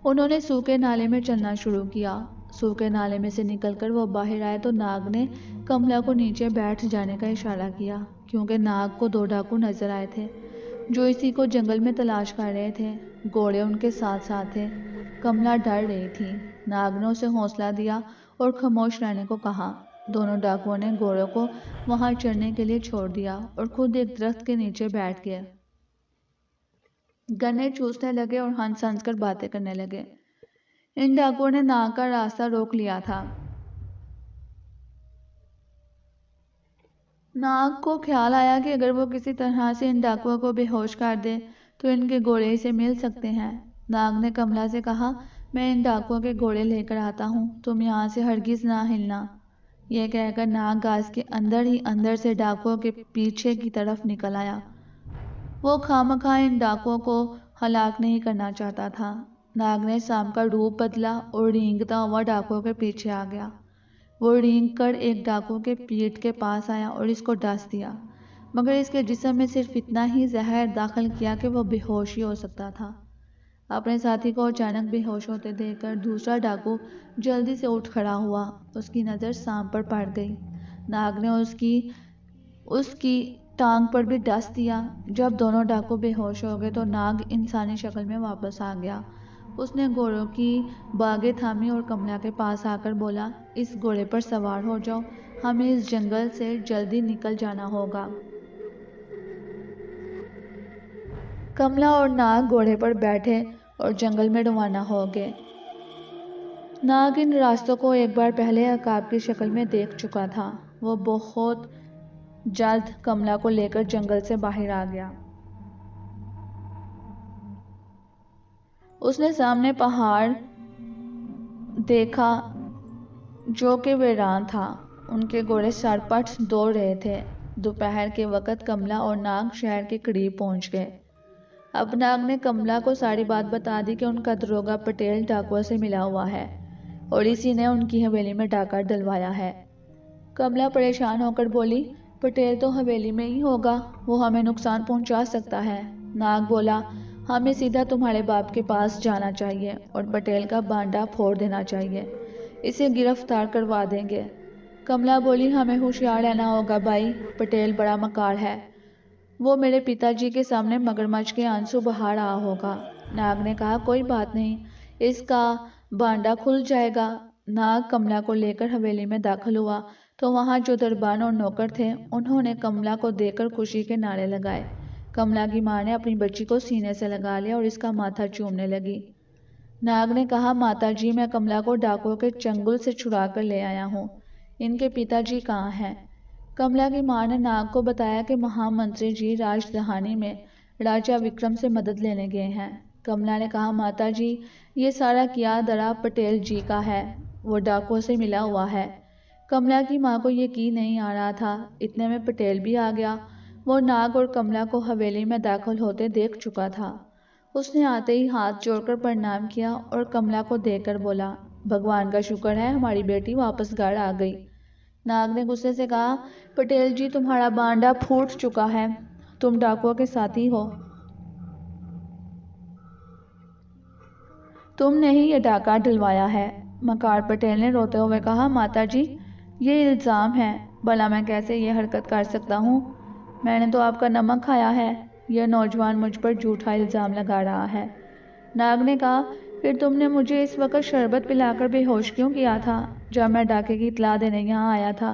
انہوں نے سوکھے نالے میں چلنا شروع کیا۔ سوکھے نالے میں سے نکل کر وہ باہر آئے تو ناگ نے کملا کو نیچے بیٹھ جانے کا اشارہ کیا، کیونکہ ناگ کو 2 ڈاکو نظر آئے تھے جو اسی کو جنگل میں تلاش کر رہے تھے۔ گھوڑے ان کے ساتھ ساتھ تھے۔ کملا ڈر رہی تھی۔ ناگ نے اسے حوصلہ دیا اور خاموش رہنے کو کہا۔ دونوں ڈاکوؤں نے گھوڑوں کو وہاں چرنے کے لیے چھوڑ دیا اور خود ایک درخت کے نیچے بیٹھ گئے۔ گنے چوسنے لگے اور ہنس ہنس کر باتیں کرنے لگے۔ ان ڈاکوؤں نے ناگ کا راستہ روک لیا تھا۔ ناگ کو خیال آیا کہ اگر وہ کسی طرح سے ان ڈاکوؤں کو بے ہوش کر دے تو ان کے گھوڑے اسے مل سکتے ہیں۔ ناگ نے کملا سے کہا، میں ان ڈاکوؤں کے گھوڑے لے کر آتا ہوں، تم یہاں سے ہرگز نہ ہلنا۔ یہ کہہ کر ناگ گھاس کے اندر ہی اندر سے ڈاکوؤں کے پیچھے کی طرف نکل آیا۔ وہ خواہ ان ڈاکوؤں کو ہلاک نہیں کرنا چاہتا تھا۔ ناگ نے سانپ کا روپ بدلا اور رینگتا ہوا ڈاکوؤں کے پیچھے آ گیا۔ وہ رینگ کر ایک ڈاکو کے پیٹھ کے پاس آیا اور اس کو ڈس دیا، مگر اس کے جسم میں صرف اتنا ہی زہر داخل کیا کہ وہ بے ہوش ہی ہو سکتا تھا۔ اپنے ساتھی کو اچانک بے ہوش ہوتے دیکھ کر دوسرا ڈاکو جلدی سے اٹھ کھڑا ہوا۔ اس کی نظر سانپ پر پڑ گئی۔ ناگ نے اس کی ٹانگ پر بھی ڈس دیا۔ جب دونوں ڈاکو بے ہوش ہو گئے تو ناگ انسانی شکل میں واپس آ گیا۔ اس نے گھوڑوں کی باگیں تھامی اور کملا کے پاس آ کر بولا، اس گھوڑے پر سوار ہو جاؤ، ہمیں اس جنگل سے جلدی نکل جانا ہوگا۔ کملا اور ناگ گھوڑے پر بیٹھے اور جنگل میں روانہ ہو گئے۔ ناگ ان راستوں کو ایک بار پہلے عقاب کی شکل میں دیکھ چکا تھا۔ وہ بہت جلد کملا کو لے کر جنگل سے باہر آ گیا۔ اس نے سامنے پہاڑ دیکھا جو کہ ویران تھا۔ ان کے گھوڑے سرپٹ دوڑ رہے تھے۔ دوپہر کے وقت کملا اور ناگ شہر کے قریب پہنچ گئے۔ اب ناگ نے کملا کو ساری بات بتا دی کہ ان کا دروگا پٹیل ڈاکوؤں سے ملا ہوا ہے اور اسی نے ان کی حویلی میں ڈاکہ ڈلوایا ہے۔ کملا پریشان ہو کر بولی، پٹیل تو حویلی میں ہی ہوگا، وہ ہمیں نقصان پہنچا سکتا ہے۔ ناگ بولا، ہمیں سیدھا تمہارے باپ کے پاس جانا چاہیے اور پٹیل کا بانڈا پھوڑ دینا چاہیے، اسے گرفتار کروا دیں گے۔ کملا بولی، ہمیں ہوشیار رہنا ہوگا بھائی، پٹیل بڑا مکار ہے، وہ میرے پتا جی کے سامنے مگرمچھ کے آنسو بہا رہا ہوگا۔ ناگ نے کہا، کوئی بات نہیں، اس کا بانڈا کھل جائے گا۔ ناگ کملا کو لے کر حویلی میں داخل ہوا تو وہاں جو دربان اور نوکر تھے انہوں نے کملا کو دیکھ کر خوشی کے نعرے لگائے۔ کملا کی ماں نے اپنی بچی کو سینے سے لگا لیا اور اس کا ماتھا چومنے لگی۔ ناگ نے کہا، ماتا جی، میں کملا کو ڈاکوؤں کے چنگل سے چھڑا کر لے آیا ہوں، ان کے پتا جی کہاں ہیں؟ کملا کی ماں نے ناگ کو بتایا کہ مہا منتری جی راج دہانی میں راجہ وکرم سے مدد لینے گئے ہیں۔ کملا نے کہا، ماتا جی، یہ سارا کیا درا پٹیل جی کا ہے، وہ ڈاکوؤں سے ملا ہوا ہے۔ کملا کی ماں کو یقین نہیں آ رہا تھا، اتنے میں پٹیل بھی آ گیا۔ وہ ناگ اور کملا کو حویلی میں داخل ہوتے دیکھ چکا تھا۔ اس نے آتے ہی ہاتھ جوڑ کر پرنام کیا اور کملا کو دیکھ کر بولا، بھگوان کا شکر ہے ہماری بیٹی واپس گھر آ گئی۔ ناگ نے غصے سے کہا، پٹیل جی، تمہارا بانڈا پھوٹ چکا ہے، تم ڈاکوؤں کے ساتھی ہو، تم نے ہی یہ ڈاکہ ڈلوایا ہے۔ مکار پٹیل نے روتے ہوئے کہا، ماتا جی، یہ الزام ہے، بھلا میں کیسے یہ حرکت کر سکتا ہوں؟ میں نے تو آپ کا نمک کھایا ہے، یہ نوجوان مجھ پر جھوٹا الزام لگا رہا ہے۔ ناگ نے کہا، پھر تم نے مجھے اس وقت شربت پلا کر بے ہوش کیوں کیا تھا جب میں ڈاکے کی اطلاع دینے یہاں آیا تھا؟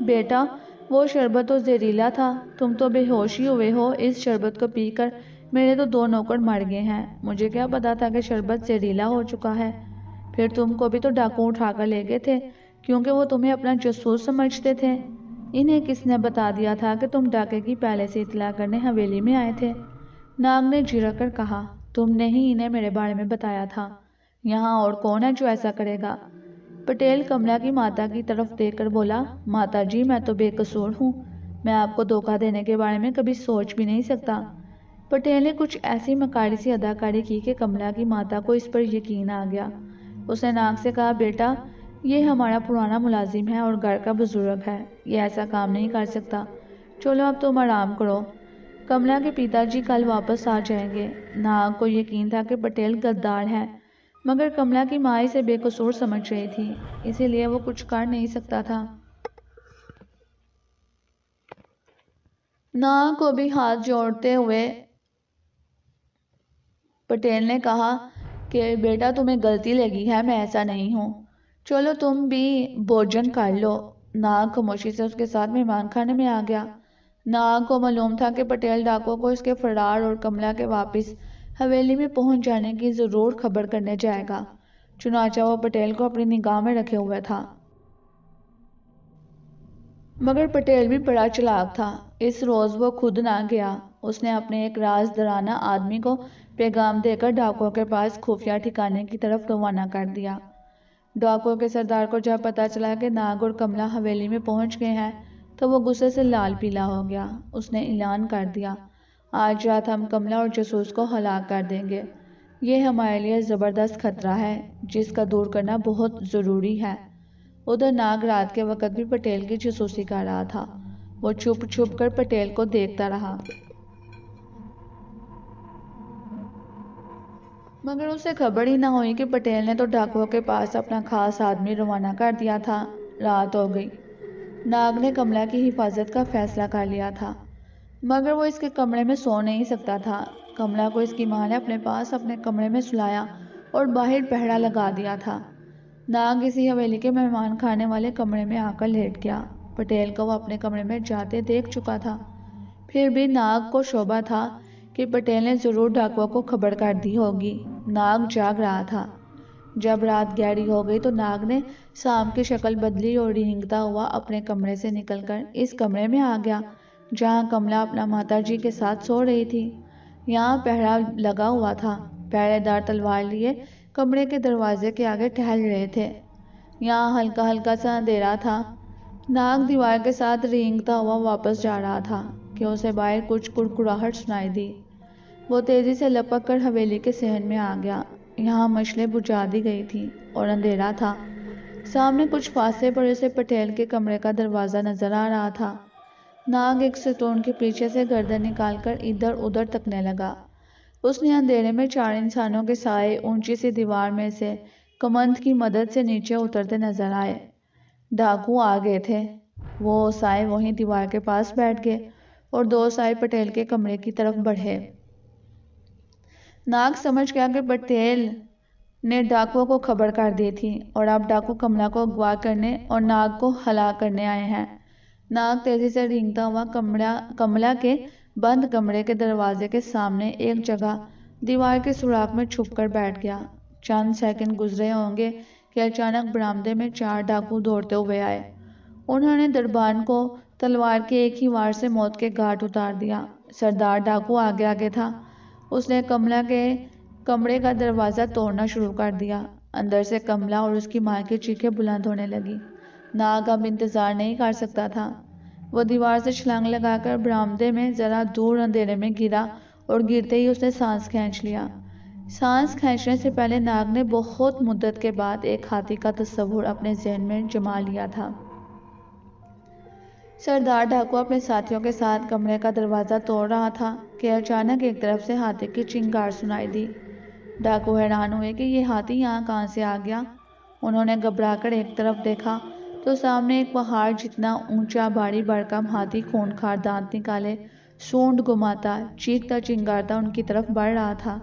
بیٹا، وہ شربت تو زہریلا تھا، تم تو بے ہوش ہی ہوئے ہو، اس شربت کو پی کر میرے تو 2 نوکر مر گئے ہیں، مجھے کیا پتا تھا کہ شربت زہریلا ہو چکا ہے۔ پھر تم کو بھی تو ڈاکو اٹھا کر لے گئے تھے کیونکہ وہ تمہیں اپنا جاسوس سمجھتے تھے۔ انہیں کس نے بتا دیا تھا کہ تم ڈاکے کی پہلے سے اطلاع کرنے حویلی میں آئے تھے؟ ناگ نے جھڑک کر کہا، تم نے ہی انہیں میرے بارے میں بتایا تھا، یہاں اور کون ہے جو ایسا کرے گا؟ پٹیل کملا کی ماتا کی طرف دیکھ کر بولا، ماتا جی، میں تو بے قصور ہوں، میں آپ کو دھوکہ دینے کے بارے میں کبھی سوچ بھی نہیں سکتا۔ پٹیل نے کچھ ایسی مکاری سی اداکاری کی کہ کملا کی ماتا کو اس پر یقین آ گیا۔ اس نے ناگ سے کہا، بیٹا، یہ ہمارا پرانا ملازم ہے اور گھر کا بزرگ ہے، یہ ایسا کام نہیں کر سکتا، چلو اب تم آرام کرو، کملا کے پتا جی کل واپس آ جائیں گے۔ ناگ کو یقین تھا کہ پٹیل غدار ہے، مگر کملا کی ماں اسے بے قصور سمجھ رہی تھی، اسی لیے وہ کچھ کر نہیں سکتا تھا۔ ناگ کو بھی ہاتھ جوڑتے ہوئے پٹیل نے کہا کہ بیٹا، تمہیں غلطی لگی ہے، میں ایسا نہیں ہوں، چلو تم بھی بھوجن کر لو۔ ناگ خاموشی سے اس کے ساتھ مہمان خانے میں آ گیا۔ ناگ کو معلوم تھا کہ پٹیل ڈاکو کو اس کے فرار اور کملا کے واپس حویلی میں پہنچ جانے کی ضرور خبر کرنے جائے گا، چنانچہ وہ پٹیل کو اپنی نگاہ میں رکھے ہوئے تھا۔ مگر پٹیل بھی بڑا چالاک تھا، اس روز وہ خود نہ گیا، اس نے اپنے ایک رازدارانہ آدمی کو پیغام دے کر ڈاکوؤں کے پاس خفیہ ٹھکانے کی طرف روانہ کر دیا۔ ڈاکوؤں کے سردار کو جب پتا چلا کہ ناگ اور کملا حویلی میں پہنچ گئے ہیں تو وہ غصے سے لال پیلا ہو گیا۔ اس نے اعلان کر دیا، آج رات ہم کملا اور جاسوس کو ہلاک کر دیں گے، یہ ہمارے لیے زبردست خطرہ ہے جس کا دور کرنا بہت ضروری ہے۔ ادھر ناگ رات کے وقت بھی پٹیل کی جاسوسی کر رہا تھا، وہ چھپ چھپ کر پٹیل کو دیکھتا رہا، مگر اسے خبر ہی نہ ہوئی کہ پٹیل نے تو ڈاکوؤں کے پاس اپنا خاص آدمی روانہ کر دیا تھا۔ رات ہو گئی۔ ناگ نے کملا کی حفاظت کا فیصلہ کر لیا تھا، مگر وہ اس کے کمرے میں سو نہیں سکتا تھا۔ کملا کو اس کی ماں نے اپنے پاس اپنے کمرے میں سلایا اور باہر پہرا لگا دیا تھا۔ ناگ اسی حویلی کے مہمان کھانے والے کمرے میں آ کر لیٹ گیا۔ پٹیل کو وہ اپنے کمرے میں جاتے دیکھ چکا تھا، پھر بھی ناگ کو شبہ تھا کہ پٹیل نے ضرور ڈاکوؤں کو خبر کر دی ہوگی۔ ناگ جاگ رہا تھا۔ جب رات گہری ہو گئی تو ناگ نے سانپ کی شکل بدلی اور رینگتا ہوا اپنے کمرے سے نکل کر اس کمرے میں آ گیا جہاں کملا اپنا ماتا جی کے ساتھ سو رہی تھی۔ یہاں پہرا لگا ہوا تھا، پہرے دار تلوار لیے کمرے کے دروازے کے آگے ٹہل رہے تھے۔ یہاں ہلکا ہلکا سا اندھیرا تھا، ناگ دیوار کے ساتھ رینگتا ہوا واپس جا رہا تھا کہ اسے باہر کچھ کڑکڑاہٹ سنائی دی۔ وہ تیزی سے لپک کر حویلی کے صحن میں آ گیا۔ یہاں مشلیں بجھا دی گئی تھی اور اندھیرا تھا۔ سامنے کچھ فاصلے پر اسے پٹیل کے کمرے کا دروازہ نظر آ رہا تھا۔ ناگ ایک ستون کے پیچھے سے گردن نکال کر ادھر ادھر تکنے لگا۔ اس نے اندھیرے میں 4 انسانوں کے سائے اونچی سی دیوار میں سے کمند کی مدد سے نیچے اترتے نظر آئے۔ ڈاکو آ گئے تھے۔ وہ سائے وہیں دیوار کے پاس بیٹھ گئے اور 2 سائے پٹیل کے کمرے کی طرف بڑھے۔ ناگ سمجھ گیا کہ پٹیل نے ڈاکوؤں کو خبر کر دی تھی اور اب ڈاکو کملا کو اغوا کرنے اور ناگ کو ہلاک کرنے آئے ہیں۔ ناگ تیزی سے رینگتا ہوا کملا کے بند کمرے کے دروازے کے سامنے ایک جگہ دیوار کے سوراخ میں چھپ کر بیٹھ گیا۔ چند سیکنڈ گزرے ہوں گے کہ اچانک برآمدے میں 4 ڈاکو دوڑتے ہوئے آئے۔ انہوں نے دربان کو تلوار کے ایک ہی وار سے موت کے گھاٹ اتار دیا۔ سردار ڈاکو آگے آگے تھا۔ اس نے کملا کے کمرے کا دروازہ توڑنا شروع کر دیا۔ اندر سے کملا اور اس کی ماں کی چیخیں بلند ہونے لگی۔ ناگ اب انتظار نہیں کر سکتا تھا۔ وہ دیوار سے چھلانگ لگا کر برآمدے میں ذرا دور اندھیرے میں گرا اور گرتے ہی اس نے سانس کھینچ لیا۔ سانس کھینچنے سے پہلے ناگ نے بہت مدت کے بعد ایک ہاتھی کا تصور اپنے ذہن میں جما لیا تھا۔ سردار ڈاکو اپنے ساتھیوں کے ساتھ کمرے کا دروازہ توڑ رہا تھا کہ اچانک ایک طرف سے ہاتھی کی چنگار سنائی دی۔ ڈاکو حیران ہوئے کہ یہ ہاتھی یہاں کہاں سے آ گیا۔ انہوں نے گھبرا کر ایک طرف دیکھا تو سامنے ایک پہاڑ جتنا اونچا بھاری بھرکم ہاتھی خونخوار دانت نکالے سونڈ گھماتا چیختا چنگارتا ان کی طرف بڑھ رہا تھا۔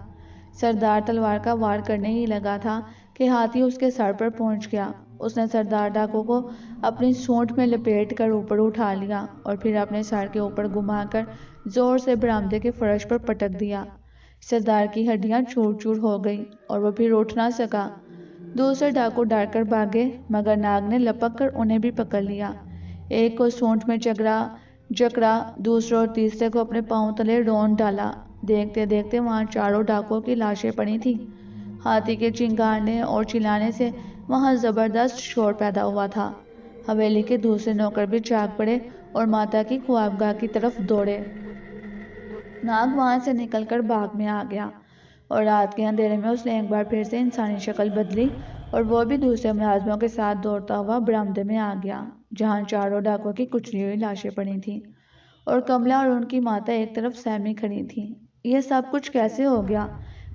سردار تلوار کا وار کرنے ہی لگا تھا کہ ہاتھی اس کے سر پر پہنچ گیا۔ اس نے سردار ڈاکو کو اپنی سونڈ میں لپیٹ کر اوپر اٹھا لیا اور پھر اپنے سر کے اوپر گھما کر زور سے برآمدے کے فرش پر پٹک دیا۔ سردار کی ہڈیاں چور چور ہو گئی اور وہ پھر اٹھ نہ سکا۔ دوسرے ڈاکو ڈر کر بھاگے مگر ناگ نے لپک کر انہیں بھی پکڑ لیا۔ ایک کو سونڈ میں جکڑا دوسرے اور تیسرے کو اپنے پاؤں تلے رون ڈالا۔ دیکھتے دیکھتے وہاں 4 ڈاکوؤں کی لاشیں پڑی تھیں۔ ہاتھی کے چنگارنے اور چلانے سے وہاں زبردست شور پیدا ہوا تھا۔ حویلی کے دوسرے نوکر بھی جاگ پڑے اور ماتا کی خوابگاہ کی طرف دوڑے۔ ناگ وہاں سے نکل کر باغ میں آ گیا اور رات کے اندھیرے میں اس نے ایک بار پھر سے انسانی شکل بدلی اور وہ بھی دوسرے ملازموں کے ساتھ دوڑتا ہوا برآمدے میں آ گیا جہاں 4 ڈاکوؤں کی کچلی ہوئی لاشیں پڑی تھیں اور کملا اور ان کی ماتا ایک طرف سہمی کھڑی تھیں۔ یہ سب کچھ کیسے ہو گیا؟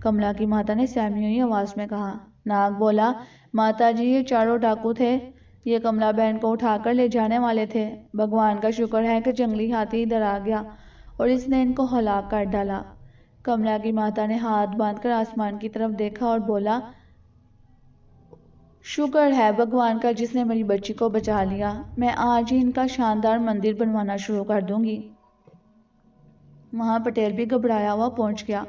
کملا کی ماتا نے سہمی ہوئی آواز میں کہا۔ ناگ بولا، ماتا جی یہ 4 ڈاکو تھے۔ یہ کملا بہن کو اٹھا کر لے جانے والے تھے۔ بھگوان کا شکر ہے کہ جنگلی ہاتھی ادھر آ گیا اور اس نے ان کو ہلاک کر ڈالا۔ کملا کی ماتا نے ہاتھ باندھ کر آسمان کی طرف دیکھا اور بولا، شکر ہے بھگوان کا جس نے میری بچی کو بچا لیا۔ میں آج ہی ان کا شاندار مندر بنوانا شروع کر دوں گی۔ وہاں پٹیل بھی گھبرایا ہوا پہنچ گیا۔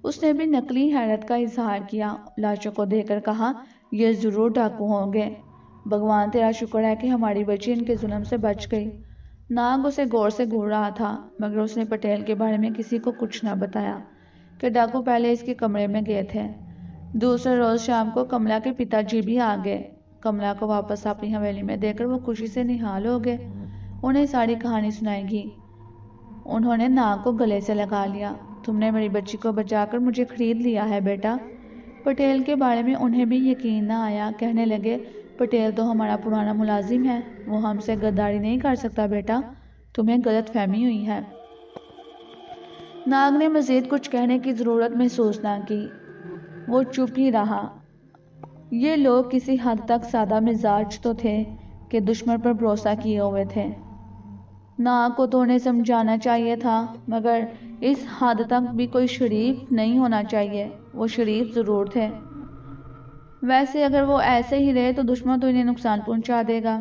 اس نے بھی نقلی حیرت کا اظہار کیا۔ لاشوں کو دیکھ کر کہا، یہ ضرور ڈاکو ہوں گے۔ بھگوان تیرا شکر ہے کہ ہماری بچی ان کے ظلم سے بچ گئی۔ ناگ اسے غور سے گھور رہا تھا مگر اس نے پٹیل کے بارے میں کسی کو کچھ نہ بتایا کہ ڈاکو پہلے اس کے کمرے میں گئے تھے۔ دوسرے روز شام کو کملا کے پتا جی بھی آ گئے۔ کملا کو واپس اپنی حویلی میں دیکھ کر وہ خوشی سے نہال ہو گئے۔ انہیں ساری کہانی سنائی گئی۔ انہوں نے ناگ کو گلے سے لگا لیا۔ تم نے میری بچی کو بچا کر مجھے خرید لیا ہے بیٹا۔ پٹیل کے بارے میں انہیں بھی یقین نہ آیا۔ کہنے لگے، پٹیل تو ہمارا پرانا ملازم ہے، وہ ہم سے غداری نہیں کر سکتا بیٹا، تمہیں غلط فہمی ہوئی ہے۔ ناگ نے مزید کچھ کہنے کی ضرورت محسوس نہ کی۔ وہ چپ ہی رہا۔ یہ لوگ کسی حد تک سادہ مزاج تو تھے کہ دشمن پر بھروسہ کیے ہوئے تھے۔ ناگ کو تو انہیں سمجھانا چاہیے تھا مگر اس حد تک بھی کوئی شریف نہیں ہونا چاہیے۔ وہ شریف ضرور تھے۔ ویسے اگر وہ ایسے ہی رہے تو دشمن تو انہیں نقصان پہنچا دے گا۔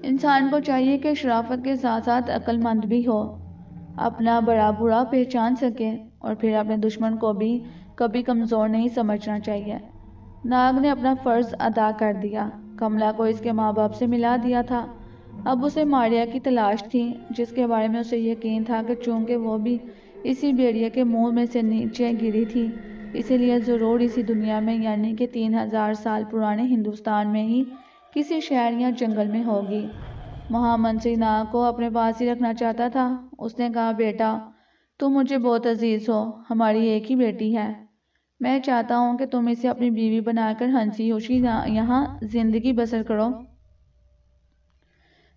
انسان کو چاہیے کہ شرافت کے ساتھ ساتھ عقل مند بھی ہو، اپنا بڑا برا پہچان سکے اور پھر اپنے دشمن کو بھی کبھی کمزور نہیں سمجھنا چاہیے۔ ناگ نے اپنا فرض ادا کر دیا۔ کملا کو اس کے ماں باپ سے ملا دیا تھا۔ اب اسے ماریا کی تلاش تھی جس کے بارے میں اسے یقین تھا کہ چونکہ وہ بھی اسی بھیڑیے کے منہ میں سے نیچے گری تھی اسی لیے ضرور اسی دنیا میں یعنی کہ 3000 سال پرانے ہندوستان میں ہی کسی شہر یا جنگل میں ہوگی۔ مہامنتری ناگ کو اپنے پاس ہی رکھنا چاہتا تھا۔ اس نے کہا، بیٹا تم مجھے بہت عزیز ہو، ہماری ایک ہی بیٹی ہے، میں چاہتا ہوں کہ تم اسے اپنی بیوی بنا کر ہنسی خوشی یہاں زندگی بسر کرو۔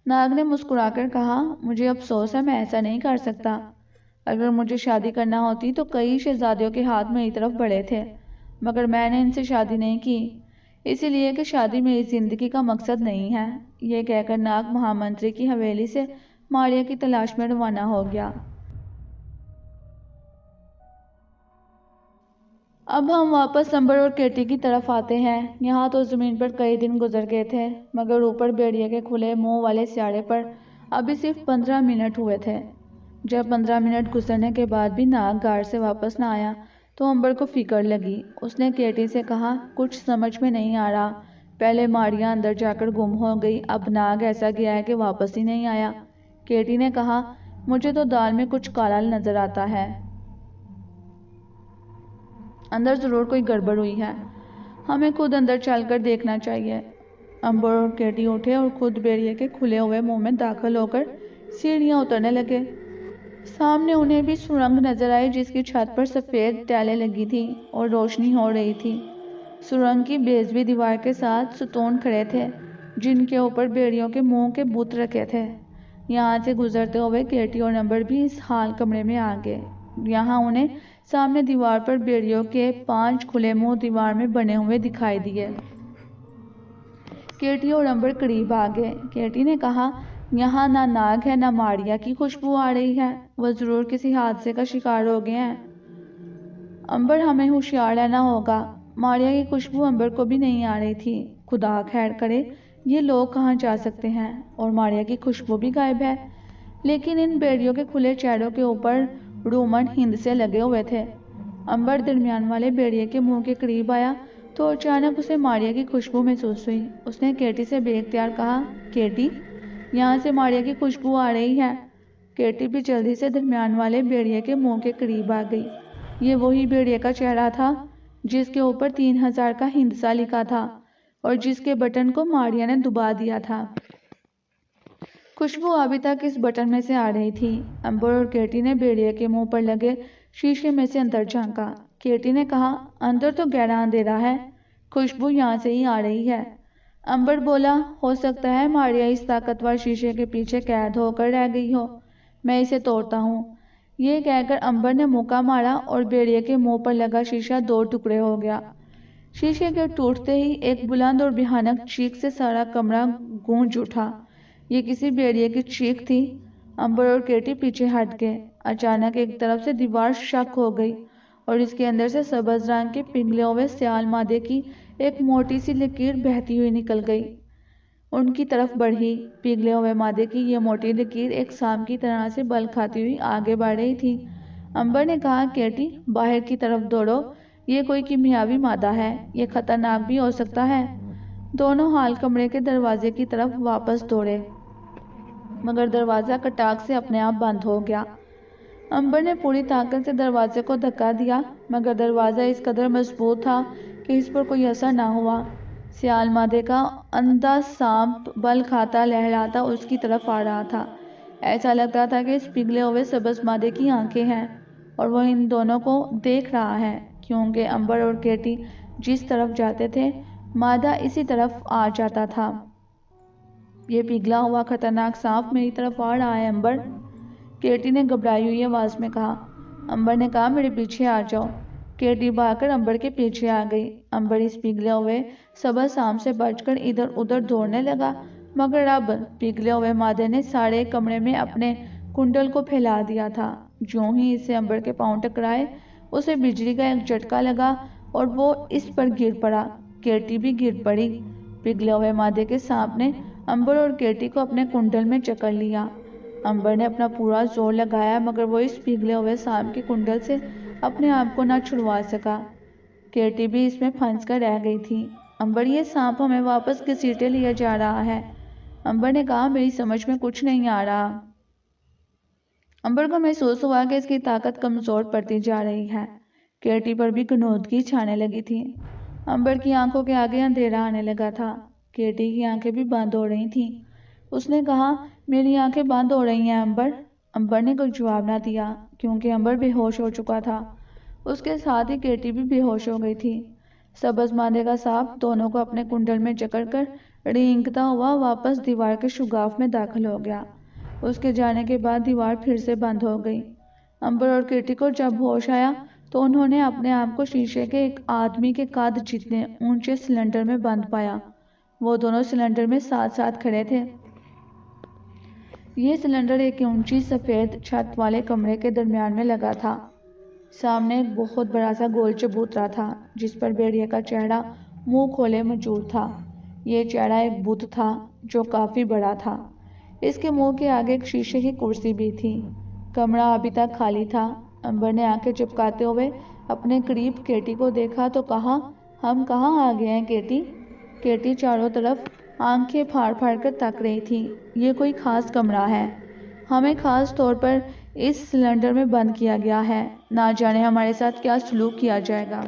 ناگ نے مسکرا کر کہا، مجھے افسوس ہے، میں ایسا نہیں کر سکتا۔ اگر مجھے شادی کرنا ہوتی تو کئی شہزادیوں کے ہاتھ میری طرف بڑھے تھے، مگر میں نے ان سے شادی نہیں کی، اسی لیے کہ شادی میری زندگی کا مقصد نہیں ہے۔ یہ کہہ کر ناگ مہامنتری کی حویلی سے ماریا کی تلاش میں روانہ ہو گیا۔ اب ہم واپس امبر اور کیٹی کی طرف آتے ہیں۔ یہاں تو زمین پر کئی دن گزر گئے تھے، مگر اوپر بھیڑیے کے کھلے منہ والے سیارے پر ابھی صرف 15 منٹ ہوئے تھے۔ جب 15 منٹ گزرنے کے بعد بھی ناگ غار سے واپس نہ آیا تو امبر کو فکر لگی۔ اس نے کیٹی سے کہا، کچھ سمجھ میں نہیں آ رہا، پہلے ماریا اندر جا کر گم ہو گئی، اب ناگ ایسا گیا ہے کہ واپس ہی نہیں آیا۔ کیٹی نے کہا، مجھے تو دال میں کچھ کالا نظر آتا ہے، اندر ضرور کوئی گڑبڑ ہوئی ہے، ہمیں خود اندر چل کر دیکھنا چاہیے۔ امبر اور کیٹی اٹھے اور خود بھیڑیے کے کھلے ہوئے منہ میں داخل ہو کر سیڑھیاں اترنے لگے۔ سامنے انہیں بھی سرنگ نظر آئی جس کی چھت پر سفید ٹائلیں لگی تھی اور روشنی ہو رہی تھی۔ سرنگ کی بیضوی دیوار کے ساتھ ستون کھڑے تھے جن کے اوپر بھیڑیوں کے منہ کے بت رکھے تھے۔ یہاں سے گزرتے ہوئے کیٹی اور امبر بھی اس حال کمرے میں آ گئے۔ یہاں انہیں سامنے دیوار پر بھیڑیوں کے 5 کھلے منہ دیوار میں بنے ہوئے دکھائی دیے۔ کیٹی اور امبر قریب آ گئے۔ کیٹی نے کہا، یہاں نہ ناگ ہے نہ ماریا کی خوشبو آ رہی ہے، وہ ضرور کسی حادثے کا شکار ہو گئے ہیں۔ امبر، ہمیں ہوشیار رہنا ہوگا۔ ماریا کی خوشبو امبر کو بھی نہیں آ رہی تھی۔ خدا خیر کرے، یہ لوگ کہاں جا سکتے ہیں، اور ماریا کی خوشبو بھی غائب ہے۔ لیکن ان بھیڑیوں کے کھلے چہروں کے اوپر رومن ہندسے لگے ہوئے تھے۔ امبر درمیان والے بھیڑیے کے منہ کے قریب آیا تو اچانک اسے ماریا کی خوشبو محسوس ہوئی۔ اس نے کیٹی سے بے اختیار کہا، کیٹی، یہاں سے ماریا کی خوشبو آ رہی ہے۔ کیٹی بھی جلدی سے درمیان والے بھیڑیے کے منہ کے قریب آ گئی۔ یہ وہی بھیڑیے کا چہرہ تھا جس کے اوپر 3000 کا ہندسہ لکھا تھا اور جس کے بٹن کو ماریا نے دبا دیا تھا۔ خوشبو ابھی تک اس بٹن میں سے آ رہی تھی۔ امبر اور کیٹی نے بھیڑیے کے منہ پر لگے شیشے میں سے اندر جھانکا۔ کیٹی نے کہا، اندر تو گہرا اندھیرا ہے، خوشبو یہاں سے ہی آ رہی ہے۔ امبر بولا، ہو سکتا ہے ماریا اس طاقتور شیشے کے پیچھے قید ہو کر رہ گئی ہو، میں اسے توڑتا ہوں۔ یہ کہہ کر امبر نے موقع مارا اور بھیڑیے کے منہ پر لگا شیشہ 2 ٹکڑے ہو گیا۔ شیشے کے ٹوٹتے ہی ایک بلند اور بھیانک چیخ سے سارا کمرہ گونج اٹھا۔ یہ کسی بھیڑیے کی چیخ تھی۔ امبر اور کیٹی پیچھے ہٹ گئے۔ اچانک ایک طرف سے دیوار شق ہو گئی اور اس کے اندر سے سبز رنگ کے پگھلے ہوئے سیال مادے کی ایک موٹی سی لکیر بہتی ہوئی نکل گئی، ان کی طرف بڑھی۔ پگھلے ہوئے مادے کی یہ موٹی لکیر ایک سانپ کی طرح سے بل کھاتی ہوئی آگے بڑھ رہی تھی۔ امبر نے کہا، کیٹی، باہر کی طرف دوڑو، یہ کوئی کیمیاوی مادہ ہے، یہ خطرناک بھی ہو سکتا ہے۔ دونوں ہال کمرے کے دروازے کی طرف واپس دوڑے، مگر دروازہ کٹاک سے اپنے آپ بند ہو گیا۔ امبر نے پوری طاقت سے دروازے کو دھکا دیا، مگر دروازہ اس قدر مضبوط تھا کہ اس پر کوئی اثر نہ ہوا۔ سیال مادے کا اندھا سانپ بل کھاتا لہراتا اس کی طرف آ رہا تھا۔ ایسا لگتا تھا کہ اس پگھلے ہوئے سبز مادے کی آنکھیں ہیں اور وہ ان دونوں کو دیکھ رہا ہے، کیونکہ امبر اور کیٹی جس طرف جاتے تھے مادہ اسی طرف آ جاتا تھا۔ یہ پگھلا ہوا خطرناک سانپ میری طرف آ رہا ہے، امبر، کیٹی نے گھبرائی ہوئی آواز میں کہا۔ امبر نے کہا، میرے پیچھے آ جاؤ۔ کیٹی بھاگ کر امبر کے پیچھے آ گئی۔ امبر اس پگھلے ہوئے سبز سانپ سے بچ کر ادھر ادھر دوڑنے لگا، مگر اب پگھلے ہوئے مادے نے سارے کمرے میں اپنے کنڈل کو پھیلا دیا تھا۔ جوں ہی اس سے امبر کے پاؤں ٹکرائے، اسے بجلی کا ایک جھٹکا لگا اور وہ اس پر گر پڑا۔ کیٹی بھی گر پڑی۔ پگھلے ہوئے مادے کے سانپ نے امبر اور کیٹی کو اپنے کنڈل میں جکڑ لیا۔ امبر نے اپنا پورا زور لگایا مگر وہ اس پگھلے ہوئے سانپ کے کنڈل سے اپنے آپ کو نہ چھڑوا سکا۔ کیٹی بھی اس میں پھنس کر رہ گئی تھی۔ امبر، یہ سانپ ہمیں واپس گھسیٹے لیا جا رہا ہے۔ امبر نے کہا، میری سمجھ میں کچھ نہیں آ رہا۔ امبر کو محسوس ہوا کہ اس کی طاقت کمزور پڑتی جا رہی ہے۔ کیٹی پر بھی غنودگی چھانے لگی تھی۔ امبر کی آنکھوں کے آگے اندھیرا آنے لگا تھا۔ کیٹی کی آنکھیں بھی بند ہو رہی تھیں۔ اس نے کہا، میری آنکھیں بند ہو رہی ہیں امبر۔ امبر نے کوئی جواب نہ دیا کیونکہ امبر بے ہوش ہو چکا تھا۔ اس کے ساتھ ہی کیٹی بھی بے ہوش ہو گئی تھی۔ سبز مادے کا سانپ دونوں کو اپنے کنڈل میں جکڑ کر رینگتا ہوا واپس دیوار کے شگاف میں داخل ہو گیا۔ اس کے جانے کے بعد دیوار پھر سے بند ہو گئی۔ امبر اور کیٹی کو جب ہوش آیا تو انہوں نے اپنے آپ کو شیشے کے ایک آدمی کے قد جتنے اونچے سلنڈر میں بند پایا۔ وہ دونوں سلنڈر میں ساتھ ساتھ کھڑے تھے۔ یہ سلنڈر ایک اونچی سفید چھت والے کمرے کے درمیان میں لگا تھا۔ سامنے ایک بہت بڑا سا گول چبوترا تھا جس پر بھیڑیے کا چہرہ منہ کھولے موجود تھا۔ یہ چہرہ ایک بت تھا جو کافی بڑا تھا۔ اس کے منہ کے آگے ایک شیشے کی کرسی بھی تھی۔ کمرہ ابھی تک خالی تھا۔ امبر نے آنکھیں چپکاتے ہوئے اپنے قریب کیٹی کو دیکھا تو کہا، ہم کہاں آ گئے ہیں کیٹی؟ کیٹی چاروں طرف آنکھیں پھاڑ پھاڑ کر تک رہی تھی۔ یہ کوئی خاص کمرہ ہے۔ ہمیں خاص طور پر اس سلنڈر میں بند کیا گیا ہے۔ نہ جانے ہمارے ساتھ کیا سلوک کیا جائے گا۔